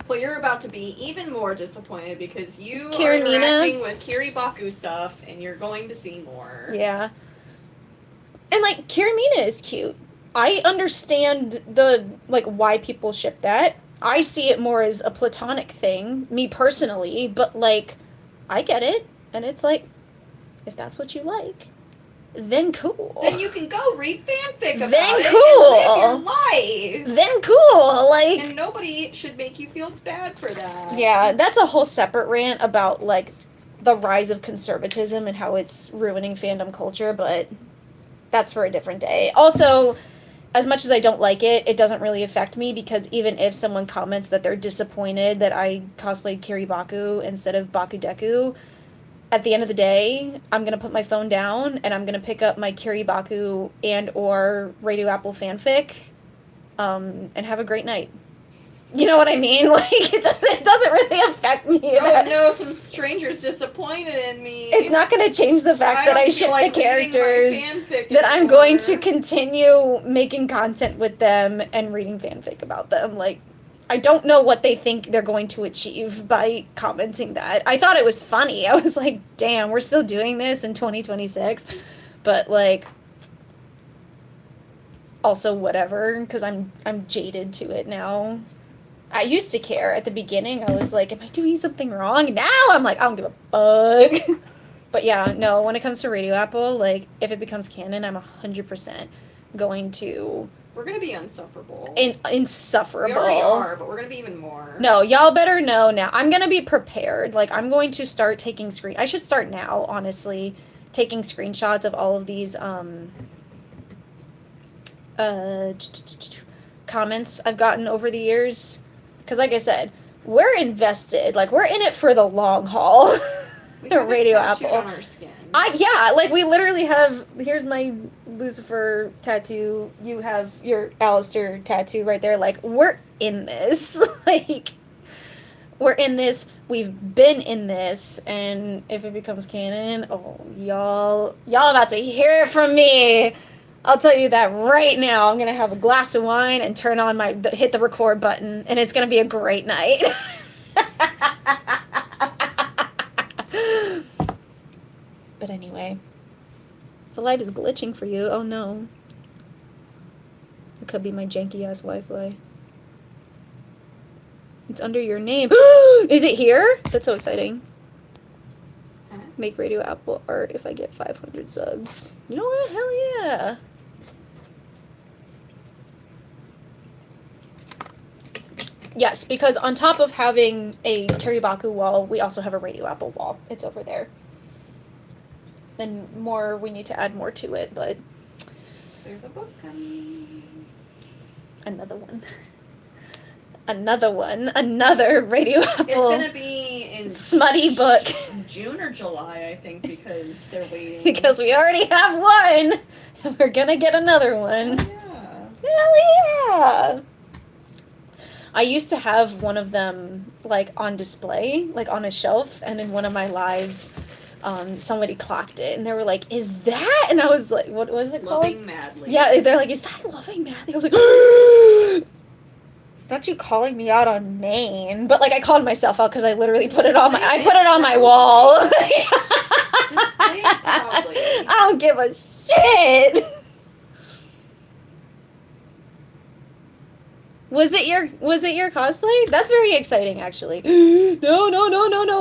Well, you're about to be even more disappointed because you are Kirimina? interacting with Kiribaku stuff, and you're going to see more. Yeah. And, like, Kirimina is cute. I understand the, like, why people ship that. I see it more as a platonic thing, me personally, but, like, I get it. And it's like, if that's what you like, then cool. Then you can go read fanfic about Then it cool. and live your life. Then cool. Like, And nobody should make you feel bad for that. yeah, that's a whole separate rant about, like, the rise of conservatism and how it's ruining fandom culture, but that's for a different day. Also, as much as I don't like it, it doesn't really affect me because even if someone comments that they're disappointed that I cosplayed Kiribaku instead of Bakudeku, at the end of the day, I'm going to put my phone down and I'm going to pick up my Kiribaku and or Radio Apple fanfic and have a great night. You know what I mean? Like, it doesn't really affect me. Oh that- no, some stranger's disappointed in me. It's not going to change the fact that don't I feel ship like the reading my characters, fanfic that I'm going to anymore. continue making content with them and reading fanfic about them. Like, I don't know what they think they're going to achieve by commenting that. I thought it was funny. I was like, damn, we're still doing this in 2026. But, like, also whatever, because I'm jaded to it now. I used to care at the beginning. I was like, am I doing something wrong? Now I'm like, I don't give a fuck. But yeah, no, when it comes to Radio Apple, like, if it becomes canon, I'm 100% going to... We're gonna be insufferable. Insufferable. We already are, but we're gonna be even more. No, y'all better know now. I'm going to be prepared. Like, I'm going to start taking I should start now, honestly, taking screenshots of all of these, comments I've gotten over the years. Because, like I said, we're invested. Like, we're in it for the long haul. We have Radio it tattooed Apple. on our skin. Yeah, like, we literally have, here's my Lucifer tattoo, you have your Alistair tattoo right there. Like, we're in this. Like, we're in this, we've been in this, and if it becomes canon, oh, y'all about to hear it from me. I'll tell you that right now. I'm gonna have a glass of wine and turn on hit the record button, and it's gonna be a great night. But anyway, the light is glitching for you. Oh no. It could be my janky ass Wi-Fi. It's under your name. Is it here? That's so exciting. Make Radio Apple art if I get 500 subs. You know what? Hell yeah. Yes, because on top of having a Kiribaku wall, we also have a Radio Apple wall. It's over there. And we need to add more to it, but There's a book coming. another one. Another Radio Apple. It's gonna be in smutty book. June or July, I think, because they're waiting. Because we already have one. And we're gonna get another one. Oh, yeah. Hell yeah! I used to have one of them like on display, like on a shelf, and in one of my lives, somebody clocked it and they were like, "Is that?" And I was like, "What was it called?" Loving madly. Yeah, they're like, "Is that Loving Madly?" I was like, "Not you calling me out on Maine," but like I called myself out because I literally put it on my wall. Display it proudly. I don't give a shit. Was it your cosplay? That's very exciting, actually. No.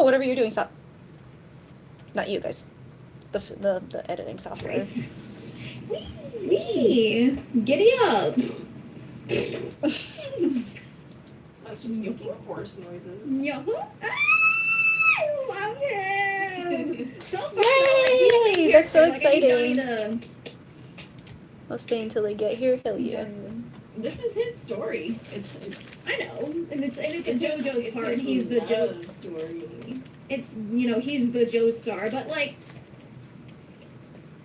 Whatever you're doing, stop. Not you guys. The editing software. Grace. Wee! Giddy up! That's just making horse noises. Yo-ho. Ah, I love him! So fun. Yay! That's so I need exciting. Johnny I'll stay until they get here. Hell yeah. This is his story. It's I know, and it's a JoJo's it's part. his He's the Joe. love story. It's he's the Joe star, but like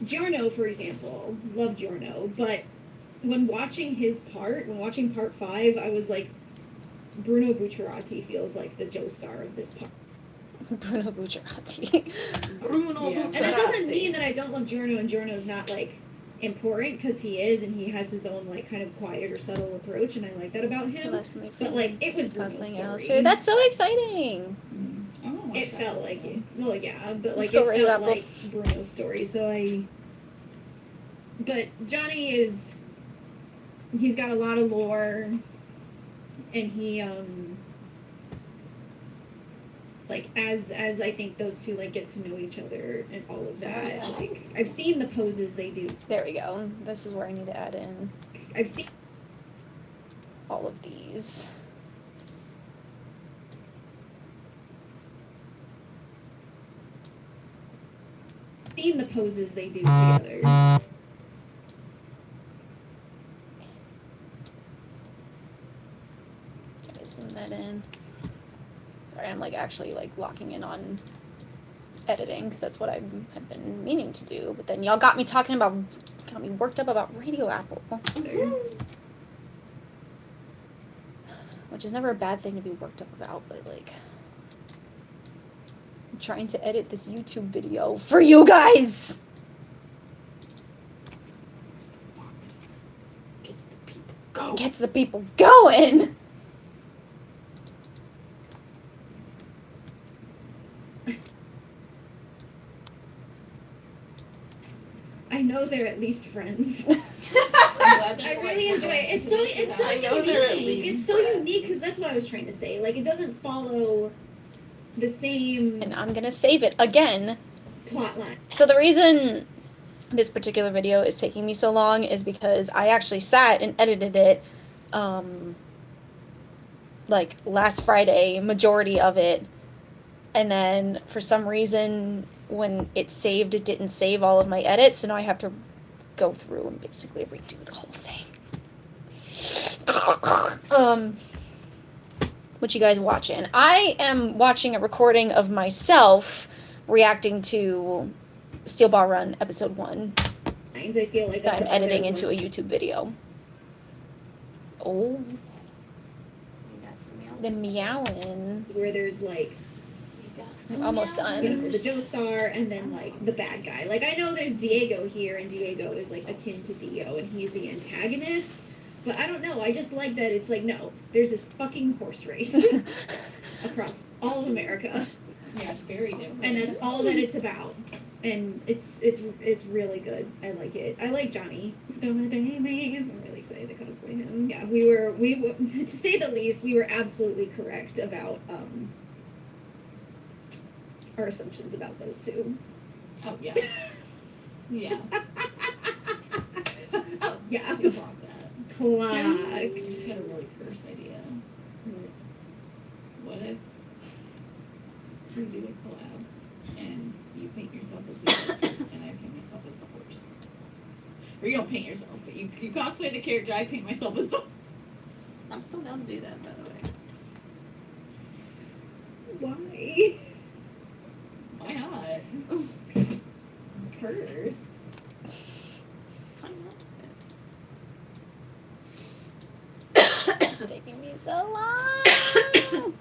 Giorno, for example, love Giorno, but when watching watching part 5, I was like, Bruno Bucciarati feels like the Joe star of this part. Bruno Bucciarati. Bruno Yeah. And that doesn't mean that I don't love Giorno, and Giorno's not like important, because he is, and he has his own like kind of quiet or subtle approach, and I like that about him. Last of my But, like, it friends was Bruno's cosplaying story. Alistair. That's so exciting. I wanna watch It that felt one. like it. Well, yeah, but Let's like go it Radio felt Apple. like Bruno's story. So but Johnny he's got a lot of lore, and he like as I think those two like get to know each other and all of that. Yeah. Like I've seen the poses they do. There we go. This is where I need to add in I've seen all of these. the poses they do together. Okay, zoom that in. Sorry, I'm like actually like locking in on editing because that's what I have been meaning to do. But then y'all got me worked up about Radio Apple, which is never a bad thing to be worked up about. But like, I'm trying to edit this YouTube video for you guys. Gets the people go. Gets the people going. I know they're at least friends. I'm glad that I we're, really like, enjoy it. It's so I know they're at unique. least It's so friends. unique because that's what I was trying to say. Like it doesn't follow the same And I'm gonna save it again. plot line. So the reason this particular video is taking me so long is because I actually sat and edited it like last Friday, majority of it. And then for some reason when it saved, it didn't save all of my edits, so now I have to go through and basically redo the whole thing. What you guys watching? I am watching a recording of myself reacting to Steel Ball Run episode 1 I feel like that I'm that's editing another into a one. YouTube video. Oh, You got some meow. the meowing. Where there's like You got I'm some almost meow. done. the Joe star and then like the bad guy. Like I know there's Diego here, and Diego is like akin to Dio, and he's the antagonist. But I don't know. I just like that it's like no, there's this fucking horse race across all of America, Yeah, it's very different. and that's all that it's about. And it's really good. I like it. I like Johnny. It's gonna be me. I'm really excited to cosplay him. Yeah, we were to say the least, we were absolutely correct about our assumptions about those two. Oh yeah. Yeah. Oh yeah, You brought that. You clocked. had a really cursed idea. What if we do a collab and you paint yourself as the character and I paint myself as the horse? Or you don't paint yourself, but you cosplay the character, I paint myself as the I'm still down to do that, by the way. Why? Why not? Curse. Fine, It's taking me so long.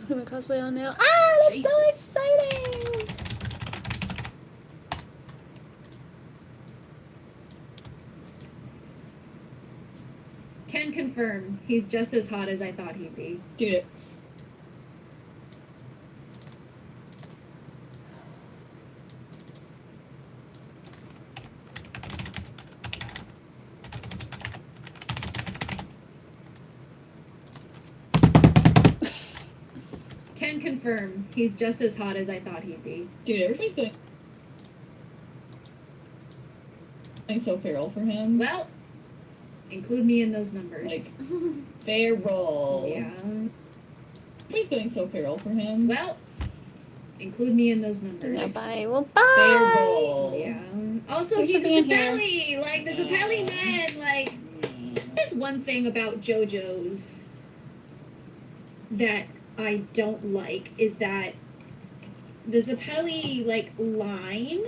Do my cosplay on now? Ah, that's so Jesus. exciting! Can confirm, he's just as hot as I thought he'd be. Dude, Can confirm, he's just as hot as I thought he'd be. dude, everybody's going so feral for him. Well, include me in those numbers. Like, feral. yeah. Everybody's going so feral for him. Well, include me in those numbers. No, bye. Well, bye. Feral. Yeah. Also, Thanks he's for a being here. Zappelli. Like, the Zappelli men, like, there's one thing about JoJo's that I don't like is that the Zappelli, like, line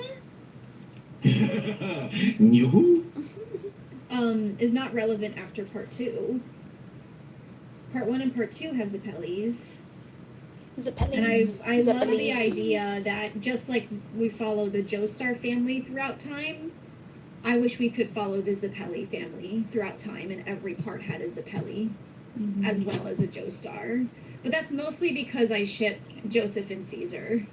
Yoo-hoo. is not relevant after part 2. Part 1 and part 2 have Zappellis. Is it Pelly? And I love the Zappellis. idea that just like we follow the Joestar family throughout time, I wish we could follow the Zappelli family throughout time, and every part had a Zappelli as well as a Joestar. But that's mostly because I ship Joseph and Caesar.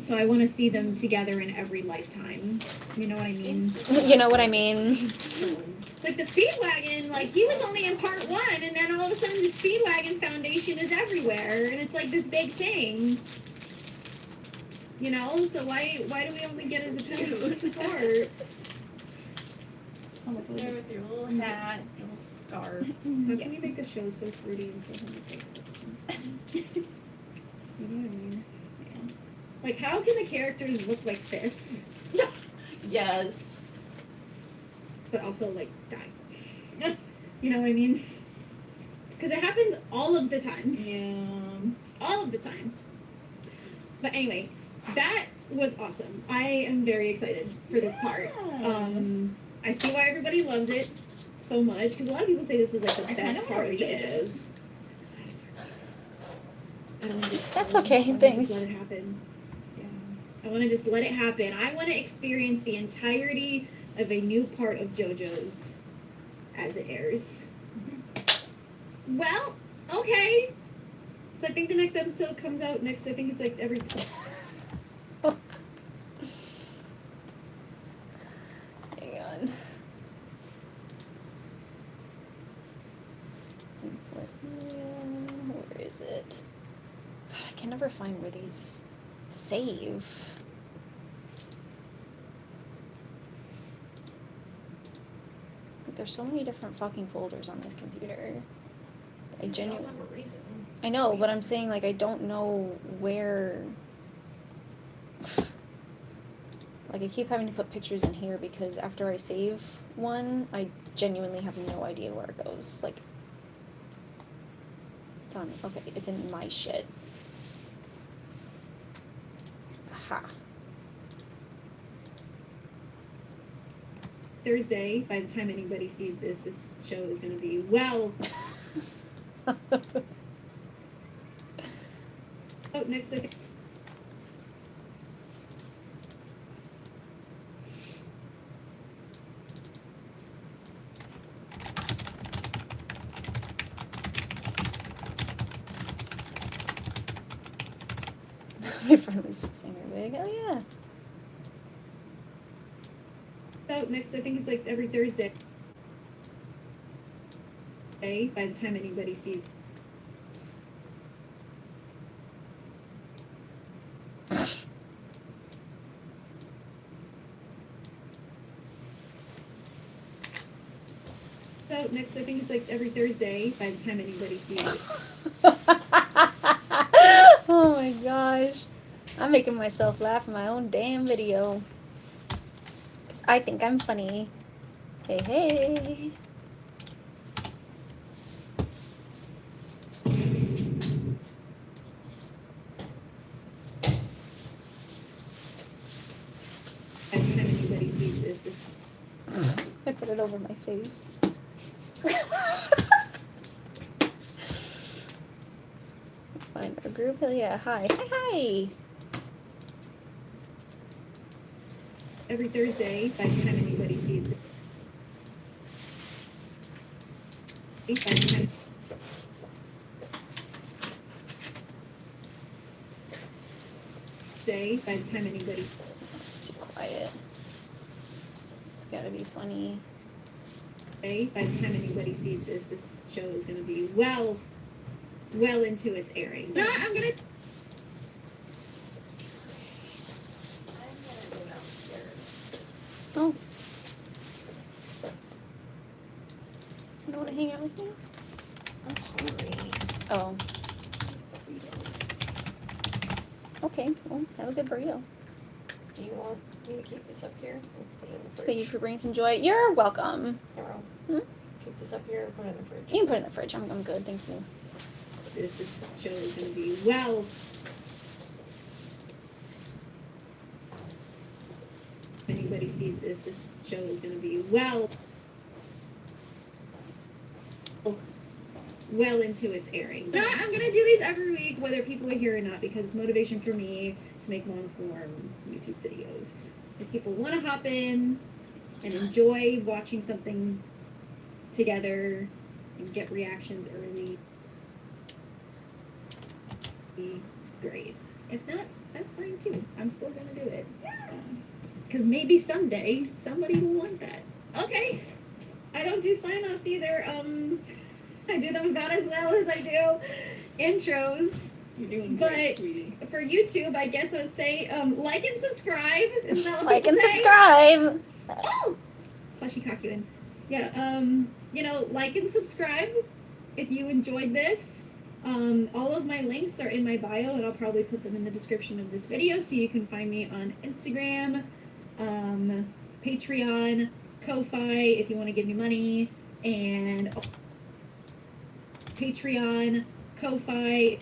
So I want to see them together in every lifetime. You know what I mean? You know what I mean? Like the Speedwagon, like he was only in part 1, and then all of a sudden the Speedwagon Foundation is everywhere, and it's like this big thing. You know, so why do we only get as a two parts? There with your little hat, your little scarf. How can you make a show so fruity and so homophobic? You know what I mean? Yeah. Like, how can the characters look like this, Yes. but also like die? You know what I mean? Because it happens all of the time. Yeah. All of the time. But anyway, that was awesome. I am very excited for this part. I see why everybody loves it so much, because a lot of people say this is like the I best kinda part of already did. JoJo's. I don't just, That's I okay, wanna thanks. Just let it happen. Yeah. I want to just let it happen. I want to experience the entirety of a new part of JoJo's as it airs. Well, okay. So I think the next episode comes out next. I think it's like every. Hang on. Where is it? God, I can never find where these save. Like, there's so many different fucking folders on this computer. I genuinely. have a reason. I know, but I'm saying like I don't know where. Like I keep having to put pictures in here because after I save one, I genuinely have no idea where it goes. Like it's on. Okay, it's in my shit. Aha. Thursday, by the time anybody sees this, this show is going to be well. Oh, next second. My friend was fixing her wig. Oh yeah. Oh, next, I think it's like every Thursday. Okay, by the time anybody sees. So next, I think it's like every Thursday. By the time anybody sees it. Oh my gosh. I'm making myself laugh in my own damn video. 'Cause I think I'm funny. Hey, hey. By the time anybody sees this, I put it over my face. Find our group. Hell yeah. Hi. Hi, hi. Every Thursday, by the time anybody sees it. By the time by the time anybody It's too quiet. It's gotta be funny. by the time anybody sees this show is going to be well into its airing. No, I'm gonna. I'm gonna go downstairs. Oh. You don't want to hang out with me? I'm hungry. Oh. Okay. Well, have a good burrito. Do you want me to keep this up here and put it in the Thank you fridge? for bringing some joy. You're welcome. Arrow. Hmm? Keep this up here or put it in the fridge? You can put it in the fridge. I'm good. Thank you. This show is going to be well. If anybody sees this show is going to be well into its airing. No, I'm going to do these every week, whether people are here or not, because it's motivation for me to make long-form YouTube videos. If people want to hop in and enjoy watching something together and get reactions early, be great. If not, that's fine too. I'm still going to do it. Yeah. Because maybe someday somebody will want that. Okay. I don't do sign-offs either. I do them about as well as I do intros. You're doing But- great, sweetie. For YouTube, I guess I would say like and subscribe. Isn't that what Like people and say? subscribe. Oh! Fleshy Cocuin. Yeah, like and subscribe if you enjoyed this. All of my links are in my bio, and I'll probably put them in the description of this video, so you can find me on Instagram, Patreon, Ko-Fi if you want to give me money, and Patreon, Ko-Fi.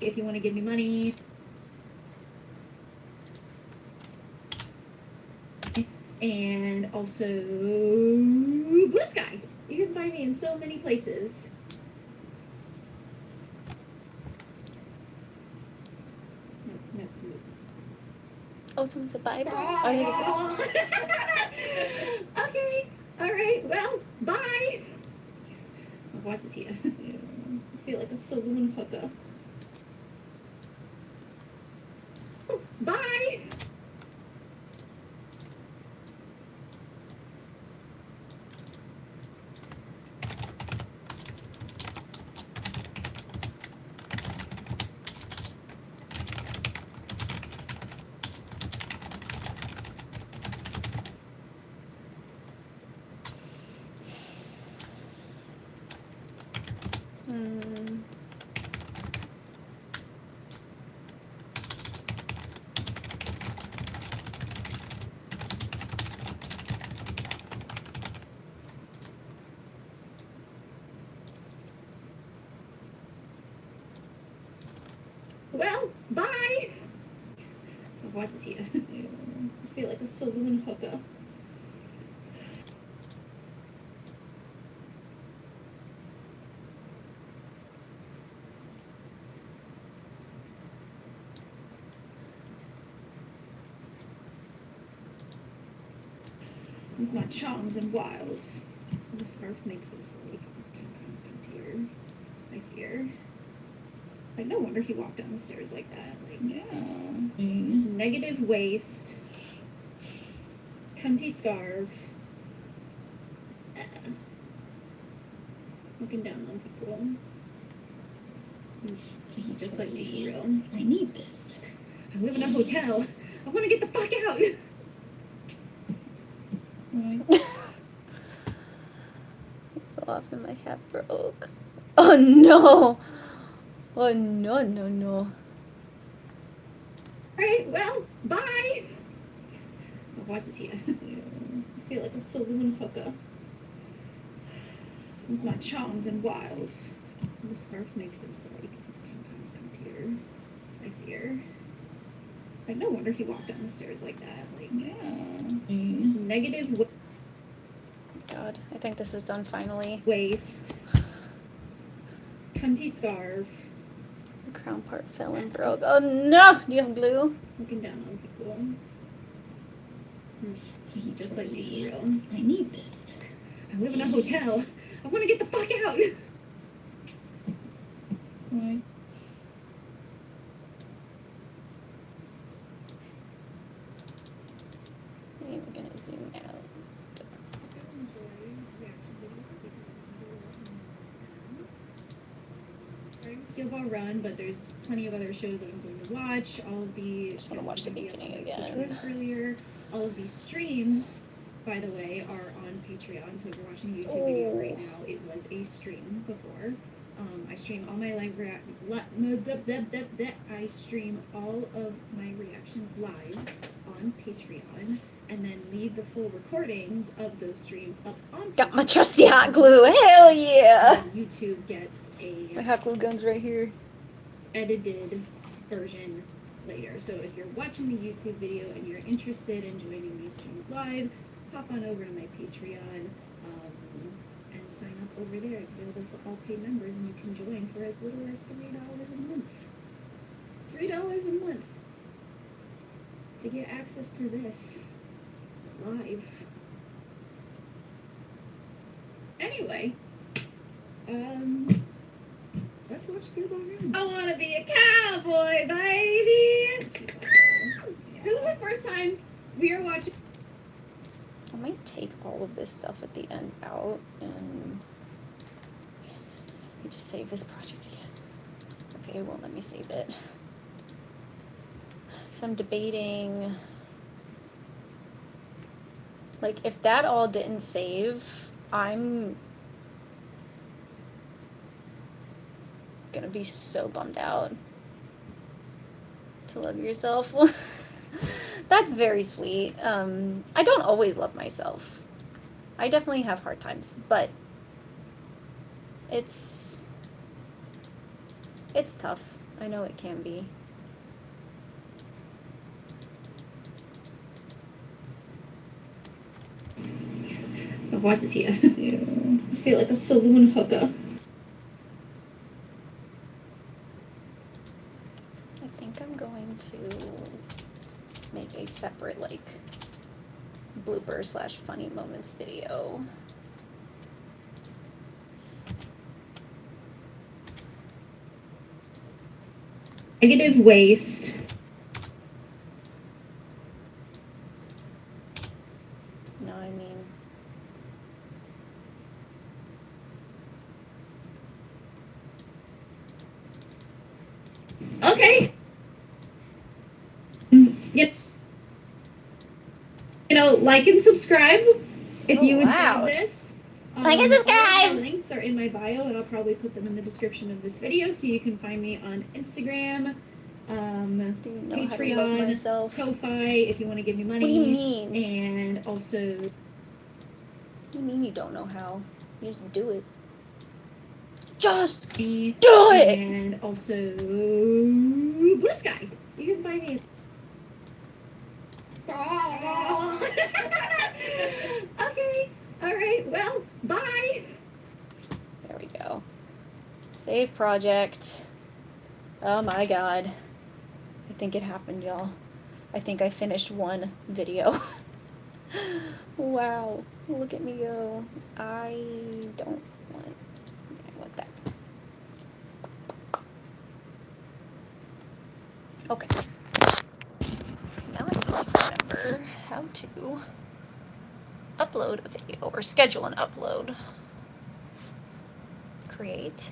If you want to give me money. And also Blue Sky. You can find me in so many places. No. Oh, someone said bye. I think it's Okay. All right. Well, bye. My voice is here. I feel like a saloon hooker. Bye. Hmm. Well, bye. My voice is here. I feel like a saloon hooker. With my charms and wiles. The scarf makes this like 10 times emptier. I fear. Like, no wonder he walked down the stairs like that. Like, Yeah. negative waist, cunty scarf, looking down on people. He's just like me for real. I need this. I live in a hotel. I want to get the fuck out. Right. Fell off and my hat broke. Oh no! Oh no. Alright, well, bye. My voice is here. I feel like a saloon hooker. With my charms and wiles. The scarf makes this like 10 times emptier, I fear. Like, no wonder he walked down the stairs like that. Like, negative God, I think this is done finally. waist, cunty scarf, The crown part fell and broke. Oh no! Do you have glue? looking down on people. He just likes you for real. I need this. I live in a hotel. I want to get the fuck out. Why? I'm gonna zoom out. Steel Ball Run, but there's plenty of other shows that I'm going to watch. All of the Just wanna watch the beginning again. Earlier, all of these streams, by the way, are on Patreon. So if you're watching a YouTube video right now, it was a stream before. I stream all my live I stream all of my reactions live on Patreon, and then leave the full recordings of those streams up on Got my Patreon. trusty hot glue. Hell yeah! And YouTube gets My a hot glue gun's right here. edited version later. So if you're watching the YouTube video and you're interested in joining these streams live, hop on over to my Patreon and sign up over there. It's available for all paid members, and you can join for as little as $3 a month. $3 a month to get access to this live. Anyway, let's watch Steel Ball Run. I want to be a cowboy, baby. This is the first time we are watching. I might take all of this stuff at the end out and I need to save this project again. Okay, it won't let me save it. Because I'm debating, like, if that all didn't save, I'm gonna be so bummed out. To love yourself. That's very sweet. I don't always love myself. I definitely have hard times, but it's tough. I know it can be. My voice is here. I feel like a saloon hooker. I think I'm going to make a separate, like, blooper / funny moments video. Negative waist. No, I mean, Okay. You know, like and subscribe so if you enjoyed loud. this. Like and all of subscribe! my links are in my bio, and I'll probably put them in the description of this video, so you can find me on Instagram, Do you know how to love Patreon, myself? What Ko-Fi, if you want to give me money. do you mean? And also, What do you mean you don't know how? You just do it. Just me, do it! and also Blue Sky. You can find me. Okay. All right. Well, bye. There we go. Save project. Oh my god. I think it happened, y'all. I think I finished one video. Wow. Look at me go. I don't want that. Okay. Now I need to remember how to upload a video or schedule an upload. Create,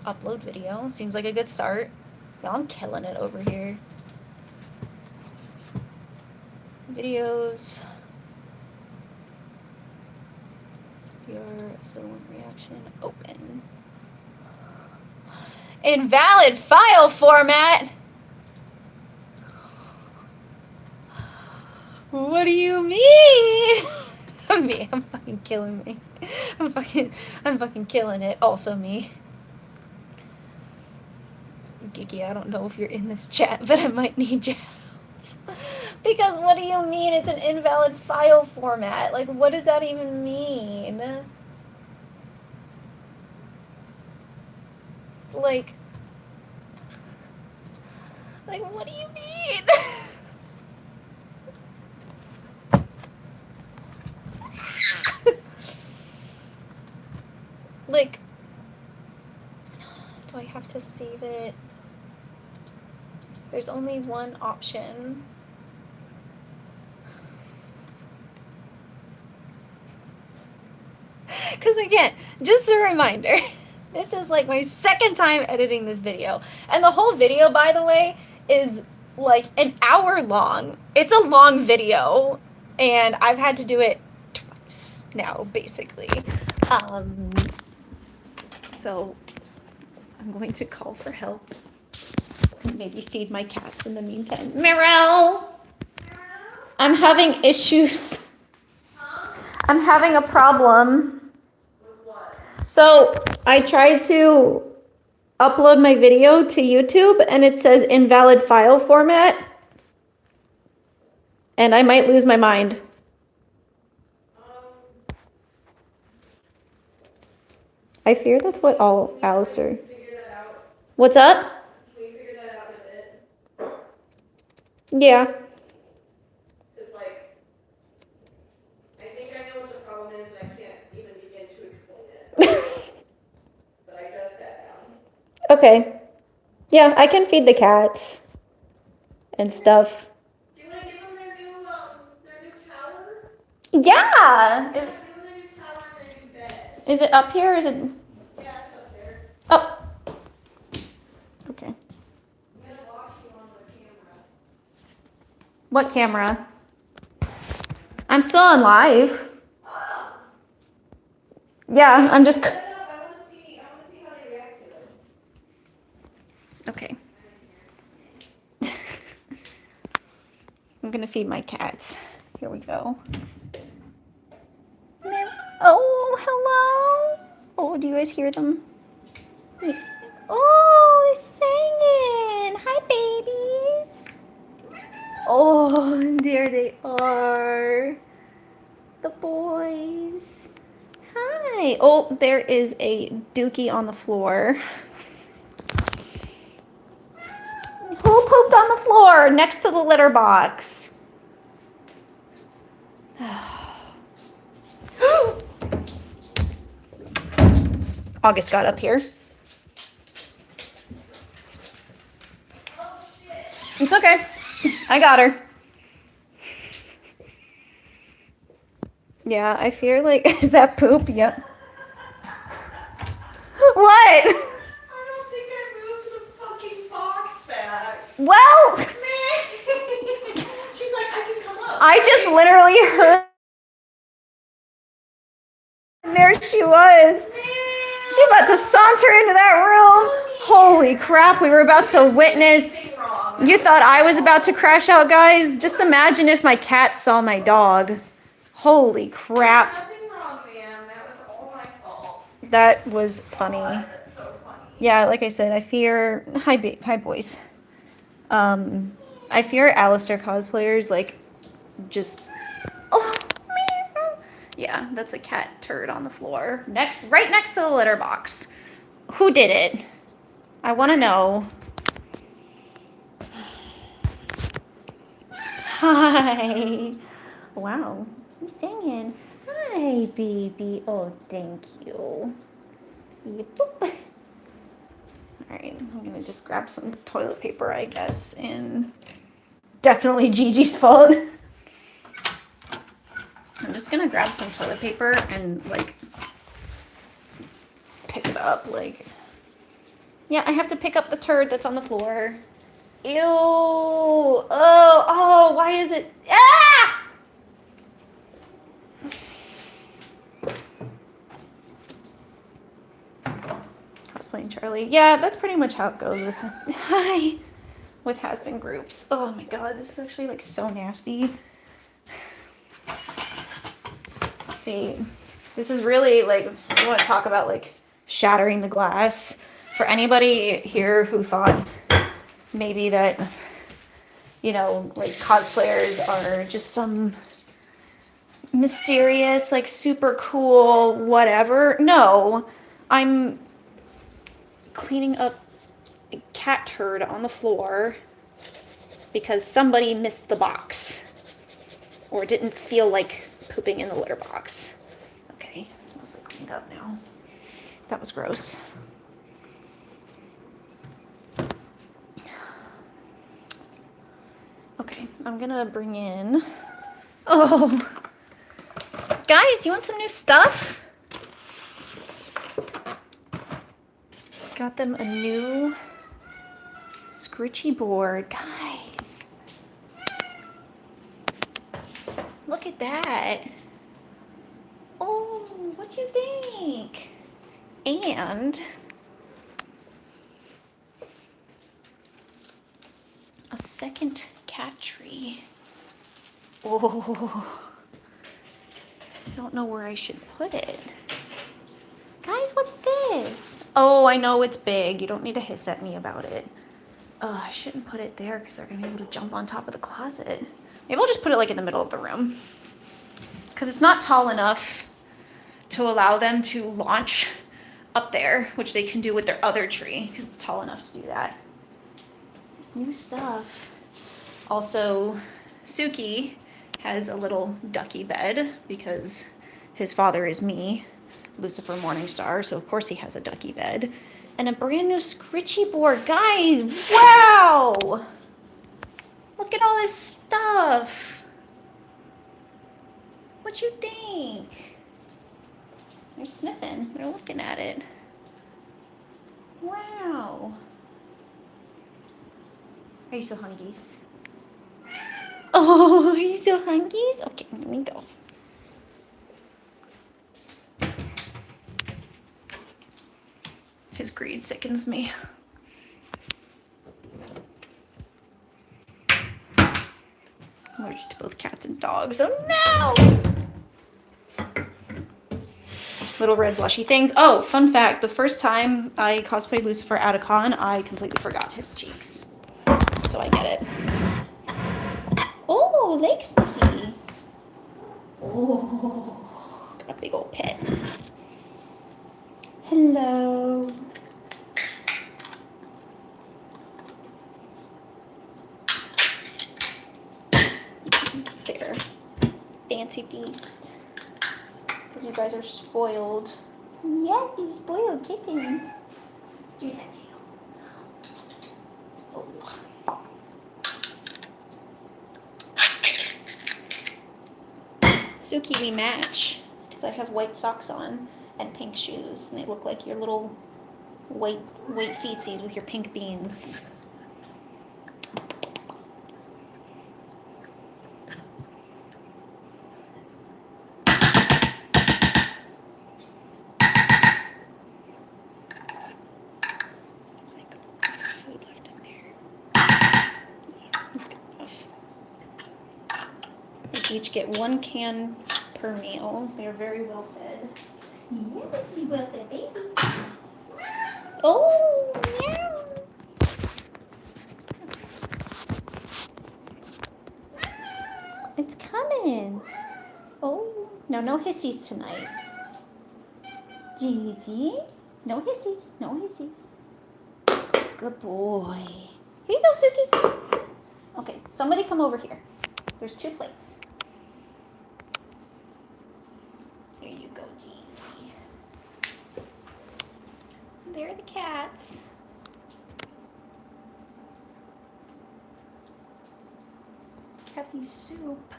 upload video. Seems like a good start. Y'all, I'm killing it over here. Videos. SPR, episode 1 reaction, open. Invalid file format! What do you mean? Me, I'm fucking killing me. I'm fucking killing it. Also me. Geeky, I don't know if you're in this chat, but I might need your help. Because what do you mean it's an invalid file format? Like, what does that even mean? Like, what do you mean? Like, do I have to save it? There's only one option. Because again, just a reminder, this is like my second time editing this video. And the whole video, by the way, is like an hour long. It's a long video. And I've had to do it twice now, basically. So I'm going to call for help. And maybe feed my cats in the meantime. Meryl! I'm having issues. I'm having a problem. So I tried to upload my video to YouTube and it says invalid file format. And I might lose my mind. I fear that's what all Alistair. What's up? Can we figure that out in a bit? Yeah. Because, like, I think I know what the problem is, and I can't even begin to explain it. But I just sat down. Okay. Yeah, I can feed the cats and stuff. Do you want to give them their new tower? Yeah. Give them their new tower and their new bed. Is it up here or is it? Yeah, it's up there. Oh. Okay. I'm gonna watch you on the camera. What camera? I'm still on live. Yeah, I'm just. Set it up. I want to see how they react to it. Okay. I'm gonna feed my cats. Here we go. Oh, hello. Oh, do you guys hear them? Oh, they're singing. Hi, babies. Oh, there they are. The boys. Hi. Oh, there is a dookie on the floor. Who pooped on the floor next to the litter box? August got up here. It's okay. I got her. Yeah, I fear like, is that poop? Yep. What? I don't think I moved the fucking box back. Well, She's like, I can come up. I just literally heard. And there she was. She about to saunter into that room. Holy crap, we were about to witness. You thought I was about to crash out, guys? Just imagine if my cat saw my dog. Holy crap. Nothing wrong, man. That was all my fault. That was funny. That's so funny. Yeah, like I said, I fear. Hi, boys. I fear Alistair cosplayers, like, just. Oh, meow. Yeah, that's a cat turd on the floor. Right next to the litter box. Who did it? I want to know. Hi. Wow, he's singing. Hi, baby. Oh, thank you. Boop. Alright, I'm gonna just grab some toilet paper, I guess, and definitely Gigi's fault. I'm just gonna grab some toilet paper and, like, pick it up, like... Yeah, I have to pick up the turd that's on the floor. Ew! Oh, why is it... Ah! Cosplaying Charlie. Yeah, that's pretty much how it goes with with has-been groups. Oh my god, this is actually like so nasty. See, this is really like, I want to talk about like shattering the glass. For anybody here who thought maybe that, you know, like cosplayers are just some mysterious, like super cool, whatever. No, I'm cleaning up a cat turd on the floor because somebody missed the box or didn't feel like pooping in the litter box. Okay, it's mostly cleaned up now. That was gross. Okay, I'm gonna bring in. Oh, guys, you want some new stuff? Got them a new Scritchy board, guys. Look at that. Oh, what you think? And a second cat tree. Oh, I don't know where I should put it. Guys, what's this? Oh, I know it's big. You don't need to hiss at me about it. Oh, I shouldn't put it there because they're going to be able to jump on top of the closet. Maybe I'll just put it like in the middle of the room. Because it's not tall enough to allow them to launch up there, which they can do with their other tree because it's tall enough to do that. Just new stuff. Also, Suki has a little ducky bed because his father is me, Lucifer Morningstar, so of course he has a ducky bed. And a brand new Scritchy board. Guys, wow! Look at all this stuff. What you think? They're sniffing. They're looking at it. Wow. Are you so hungry? Oh, are you so hungry? Okay, let me go. His greed sickens me. I'm allergic to both cats and dogs. Oh no! Little red blushy things. Oh, fun fact. The first time I cosplayed Lucifer at a con, I completely forgot his cheeks. So I get it. Oh, leg sniffy. Oh, got a big old pet. Hello. There. Fancy beast. Because you guys are spoiled. Yeah, these spoiled kittens. Do that tail. Oh. Suki, we match. Because I have white socks on and pink shoes. And they look like your little white feetsies with your pink beans. Each get 1 can per meal. They are very well fed. Yes, be well fed, baby. Oh, meow. It's coming. Oh, no hissies tonight. Gigi, no hissies, no hissies. Good boy. Here you go, Suki. Okay, somebody come over here. There's 2 plates. Here you go, Gigi. There are the cats. Cappy soup.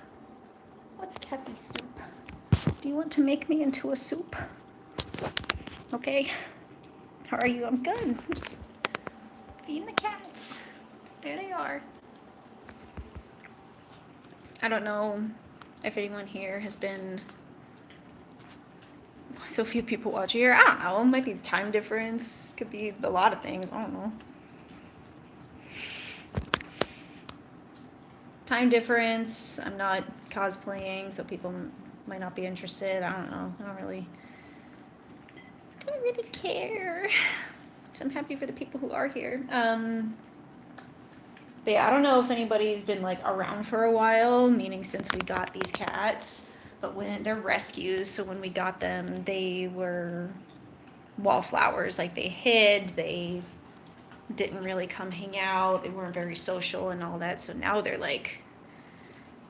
What's Cappy soup? Do you want to make me into a soup? Okay. How are you? I'm good. I'm just feeding the cats. There they are. I don't know if anyone here has been so few people watch here. I don't know. It might be time difference. Could be a lot of things. I don't know. Time difference. I'm not cosplaying, so people might not be interested. I don't know. I don't really care. So I'm happy for the people who are here. But yeah, I don't know if anybody's been like around for a while, meaning since we got these cats. But when they're rescues, so when we got them, they were wallflowers. Like they hid, they didn't really come hang out, they weren't very social and all that. So now they're like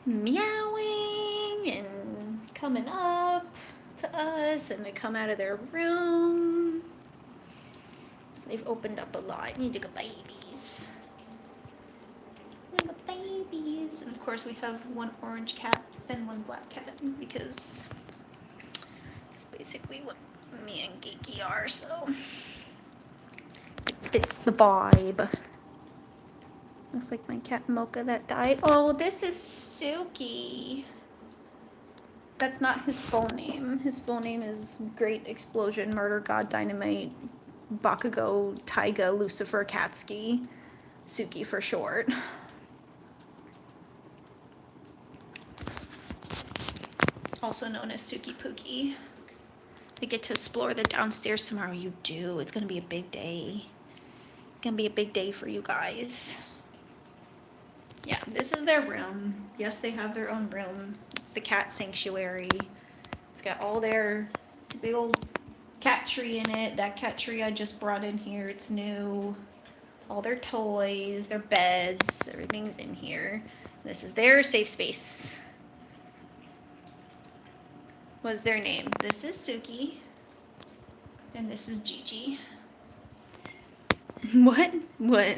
meowing and coming up to us, and they come out of their room. So they've opened up a lot. Little babies. Little babies. And of course we have one orange cat and one black cat because it's basically what me and Geeky are, so it fits the vibe. Looks like my cat Mocha that died. Oh, this is Suki. That's not his full name. His full name is Great Explosion, Murder God, Dynamite, Bakugo, Taiga, Lucifer, Katsuki. Suki for short. Also known as Suki Pookie. I get to explore the downstairs tomorrow. You do. It's going to be a big day. It's going to be a big day for you guys. Yeah, this is their room. Yes, they have their own room. It's the cat sanctuary. It's got all their big old cat tree in it. That cat tree I just brought in here. It's new. All their toys, their beds, everything's in here. This is their safe space. What's their name? This is Suki. And this is Gigi. What? What?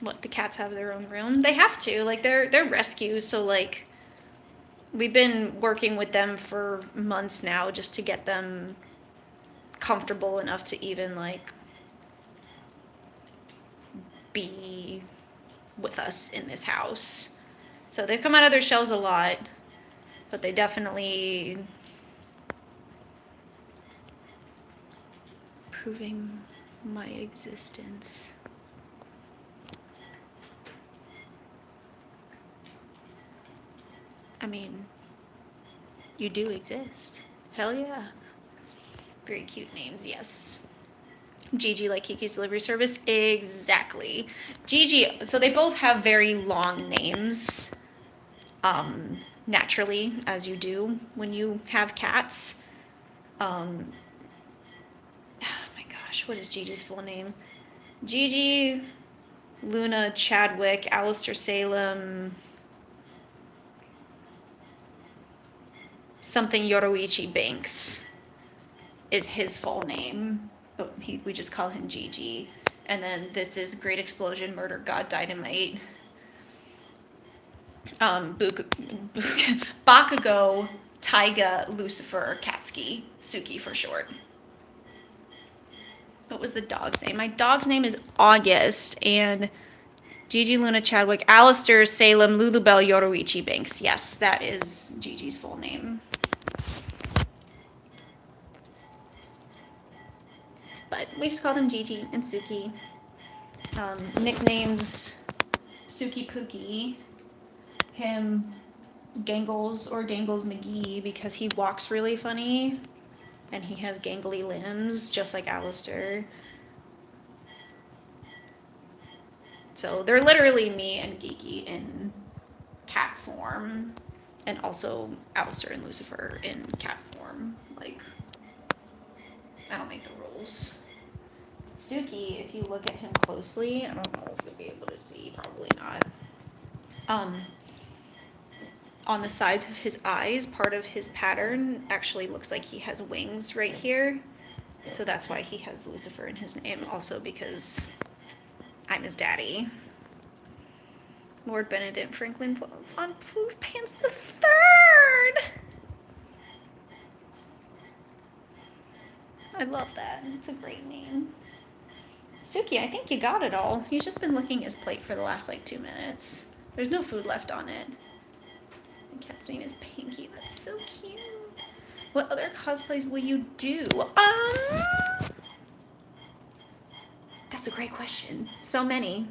What, the cats have their own room? They have to. Like, they're rescues, so like we've been working with them for months now just to get them comfortable enough to even like be with us in this house. So they've come out of their shells a lot, but they definitely proving my existence. I mean, you do exist. Hell yeah. Very cute names, yes. Gigi, like Kiki's delivery service? Exactly. Gigi, so they both have very long names. Naturally, as you do when you have cats. Oh my gosh, what is Gigi's full name? Gigi, Luna Chadwick, Alistair Salem, something Yoroichi Banks is his full name. Oh, we just call him Gigi. And then this is Great Explosion, Murder God, Dynamite. Bakugo, Taiga, Lucifer, Katsuki, Suki for short. What was the dog's name? My dog's name is August, and Gigi, Luna, Chadwick, Alistair, Salem, Lulubelle, Yoroichi Banks. Yes, that is Gigi's full name. But we just call them Gigi and Suki. Nicknames, Suki Pookie. Him, Gangles or Gangles McGee, because he walks really funny and he has gangly limbs just like Alistair. So they're literally me and Geeky in cat form, and also Alistair and Lucifer in cat form. Like, I don't make the rules. Suki, if you look at him closely, I don't know if you'll be able to see, probably not. On the sides of his eyes, part of his pattern actually looks like he has wings right here. So that's why he has Lucifer in his name, also because I'm his daddy. Lord Benedict Franklin von Pants the Third. I love that. It's a great name. Suki, I think you got it all. He's just been licking his plate for the last like 2 minutes. There's no food left on it. My cat's name is Pinky. That's so cute. What other cosplays will you do? That's a great question. So many.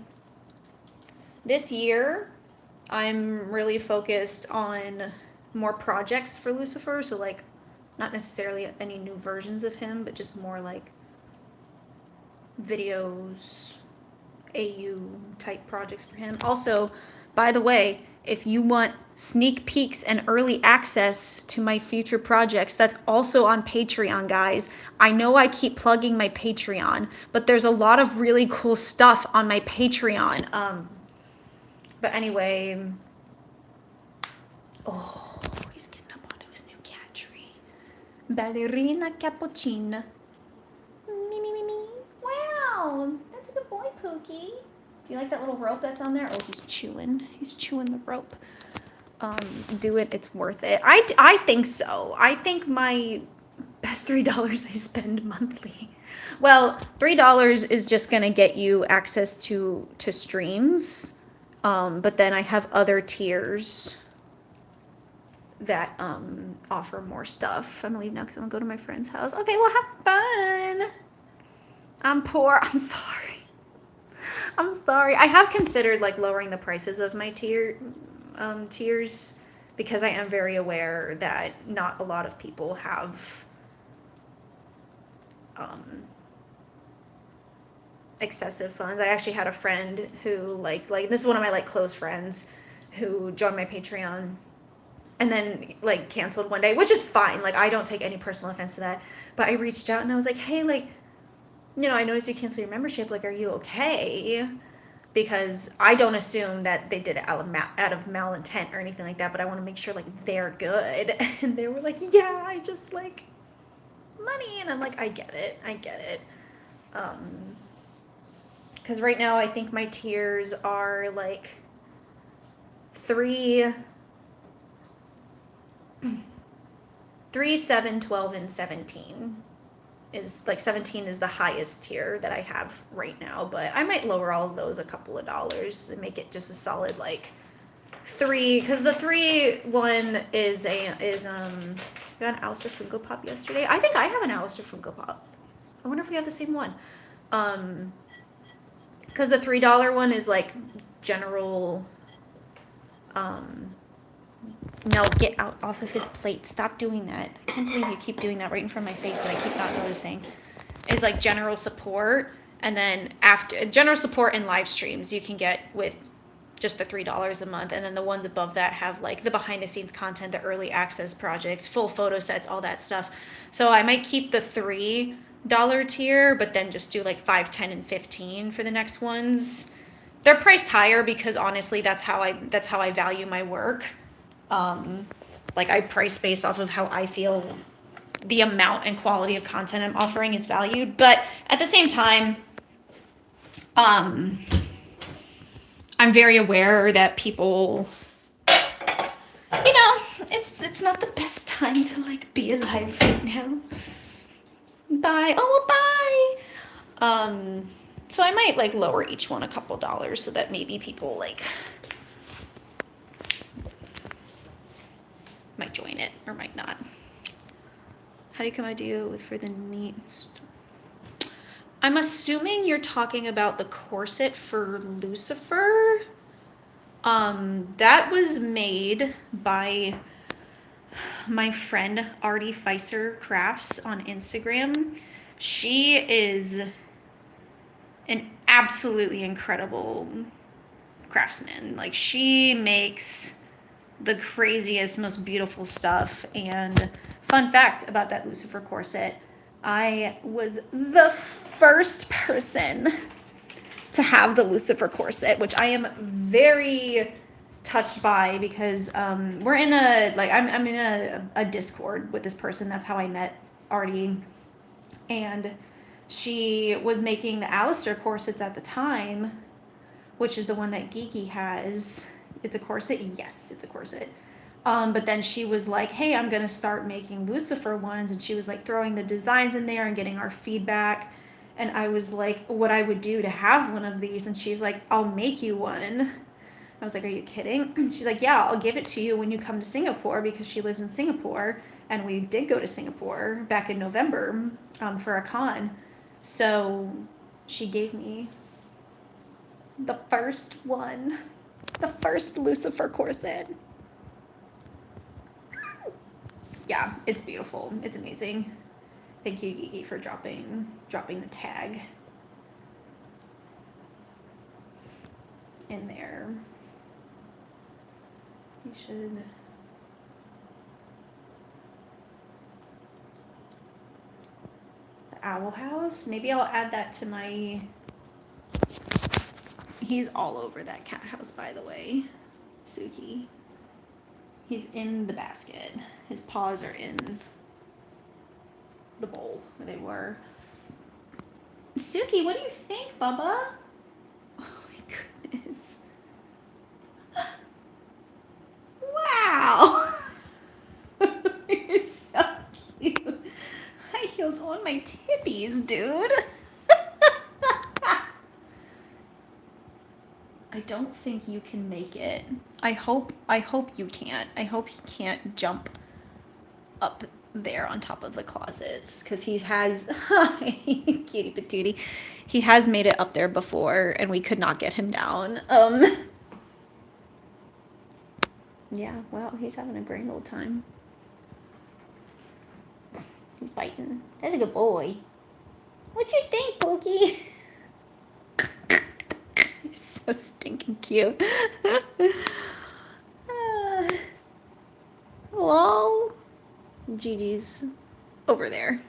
This year, I'm really focused on more projects for Lucifer. So like, not necessarily any new versions of him, but just more like videos, AU type projects for him. Also, by the way, if you want sneak peeks and early access to my future projects, that's also on Patreon, guys. I know I keep plugging my Patreon, but there's a lot of really cool stuff on my Patreon. But anyway, oh, he's getting up onto his new cat tree. Ballerina cappuccina. Me, me, me, me. Wow, that's a good boy, Pookie. Do you like that little rope that's on there? Oh, he's chewing. He's chewing the rope. Do it. It's worth it. I think so. I think my best $3 I spend monthly. Well, $3 is just gonna get you access to streams. But then I have other tiers that offer more stuff. I'm gonna leave now because I'm gonna go to my friend's house. Okay, well, have fun. I'm poor. I'm sorry. I'm sorry. I have considered like lowering the prices of my tiers because I am very aware that not a lot of people have excessive funds. I actually had a friend who like this is one of my like close friends who joined my Patreon and then like canceled one day, which is fine. Like I don't take any personal offense to that. But I reached out and I was like, hey, like, you know, I noticed you canceled your membership. Like, are you okay? Because I don't assume that they did it out of malintent or anything like that, but I want to make sure like they're good. And they were like, yeah, I just like money. And I'm like, I get it. Because right now I think my tiers are like 3, 7, 12, and 17. Is like 17 is the highest tier that I have right now, but I might lower all of those a couple of dollars and make it just a solid like 3, because the 3 one is you got an Alistair Funko Pop yesterday. I think I have an Alistair Funko Pop. I wonder if we have the same one. Because the $3 one is like general. No, get out off of his plate. Stop doing that. I can't believe you keep doing that right in front of my face and I keep not noticing. It's like general support, and then after general support and live streams you can get with just the $3 a month, and then the ones above that have like the behind the scenes content, the early access projects, full photo sets, all that stuff. So I might keep the $3 tier, but then just do like 5, 10, and 15 for the next ones. They're priced higher because honestly that's how I value my work. Like I price based off of how I feel the amount and quality of content I'm offering is valued, but at the same time, I'm very aware that people, you know, it's not the best time to like be alive right now. Bye. Oh, bye. So I might like lower each one a couple dollars so that maybe people like might join it or might not. How do you come idea for the neat stuff? I'm assuming you're talking about the corset for Lucifer. That was made by my friend Artie Feiser Crafts on Instagram. She is an absolutely incredible craftsman. Like she makes the craziest, most beautiful stuff. And fun fact about that Lucifer corset, I was the first person to have the Lucifer corset, which I am very touched by because we're in a like I'm in a Discord with this person. That's how I met Artie, and she was making the Alistair corsets at the time, which is the one that Geeky has. It's a corset? Yes, it's a corset. But then she was like, hey, I'm going to start making Lucifer ones. And she was like throwing the designs in there and getting our feedback. And I was like, what I would do to have one of these. And she's like, I'll make you one. I was like, are you kidding? She's like, yeah, I'll give it to you when you come to Singapore, because she lives in Singapore. And we did go to Singapore back in November for a con. So she gave me the first one. The first Lucifer corset. Yeah, it's beautiful. It's amazing. Thank you, Geeky, for dropping the tag. in there. You should. The Owl House. Maybe I'll add that to my. He's all over that cat house, by the way. Suki. He's in the basket. His paws are in the bowl where they were. Suki, what do you think, Bubba? Oh my goodness. Wow. You're so cute. High heels on my tippies, dude. I don't think you can make it. I hope you can't. I hope he can't jump up there on top of the closets because he has cutie patootie. He has made it up there before and we could not get him down. Yeah, well, he's having a grand old time. He's biting. That's a good boy. What you think, Pookie? He's so stinking cute. Hello? Gigi's over there.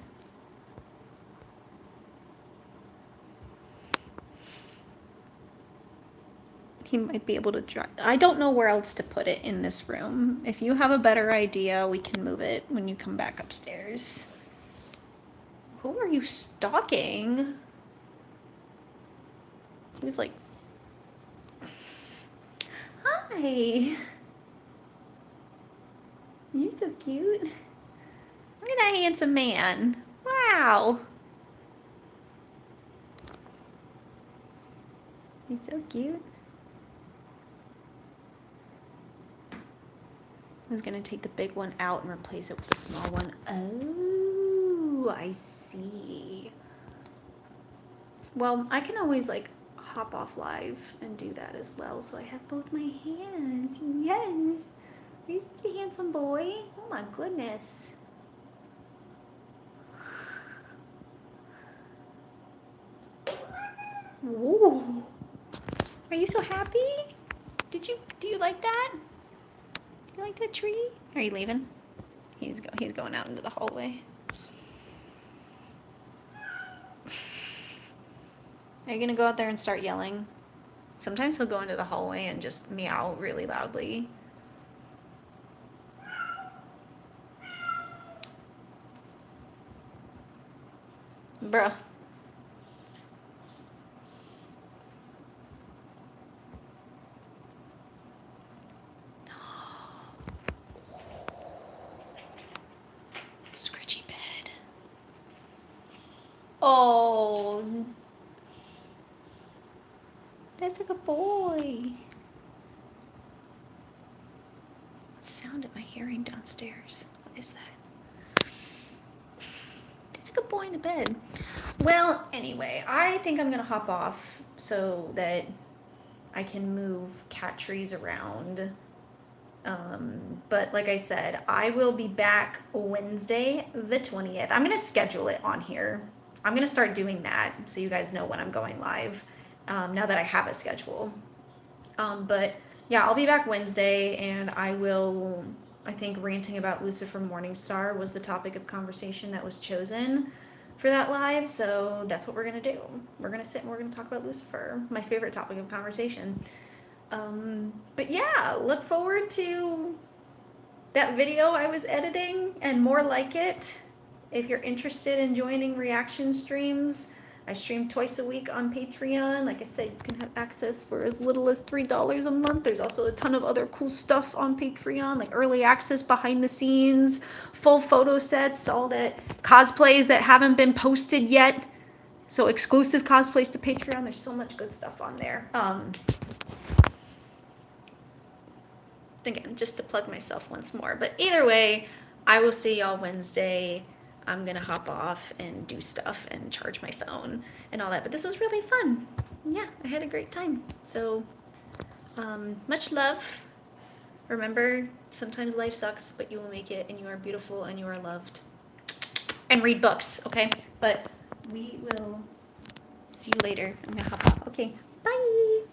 He might be able to try. I don't know where else to put it in this room. If you have a better idea, we can move it when you come back upstairs. Who are you stalking? He was like, hi. You're so cute. Look at that handsome man. Wow. He's so cute. I was gonna take the big one out and replace it with the small one. Oh, I see. Well, I can always like hop off live and do that as well. So I have both my hands. Yes. Are you such a handsome boy? Oh my goodness. Ooh. Are you so happy? Do you like that? You like that tree? Are you leaving? He's going out into the hallway. Are you gonna go out there and start yelling? Sometimes he'll go into the hallway and just meow really loudly. Bruh. Scritchy bed. Oh. That's like a boy. What sound am I hearing downstairs? What is that? That's a good boy in the bed. Well, anyway, I think I'm gonna hop off so that I can move cat trees around. But like I said, I will be back Wednesday the 20th. I'm gonna schedule it on here. I'm gonna start doing that so you guys know when I'm going live. Now that I have a schedule. But yeah, I'll be back Wednesday and I think ranting about Lucifer Morningstar was the topic of conversation that was chosen for that live. So that's what we're going to do. We're going to sit and we're going to talk about Lucifer, my favorite topic of conversation. But yeah, look forward to that video I was editing and more like it. If you're interested in joining reaction streams, I stream twice a week on Patreon. Like I said, you can have access for as little as $3 a month. There's also a ton of other cool stuff on Patreon, like early access, behind the scenes, full photo sets, all that cosplays that haven't been posted yet. So exclusive cosplays to Patreon. There's so much good stuff on there. Again, just to plug myself once more. But either way, I will see y'all Wednesday. I'm gonna hop off and do stuff and charge my phone and all that. But this was really fun. Yeah, I had a great time. So much love. Remember, sometimes life sucks, but you will make it, and you are beautiful and you are loved. And read books, okay? But we will see you later. I'm gonna hop off. Okay, bye.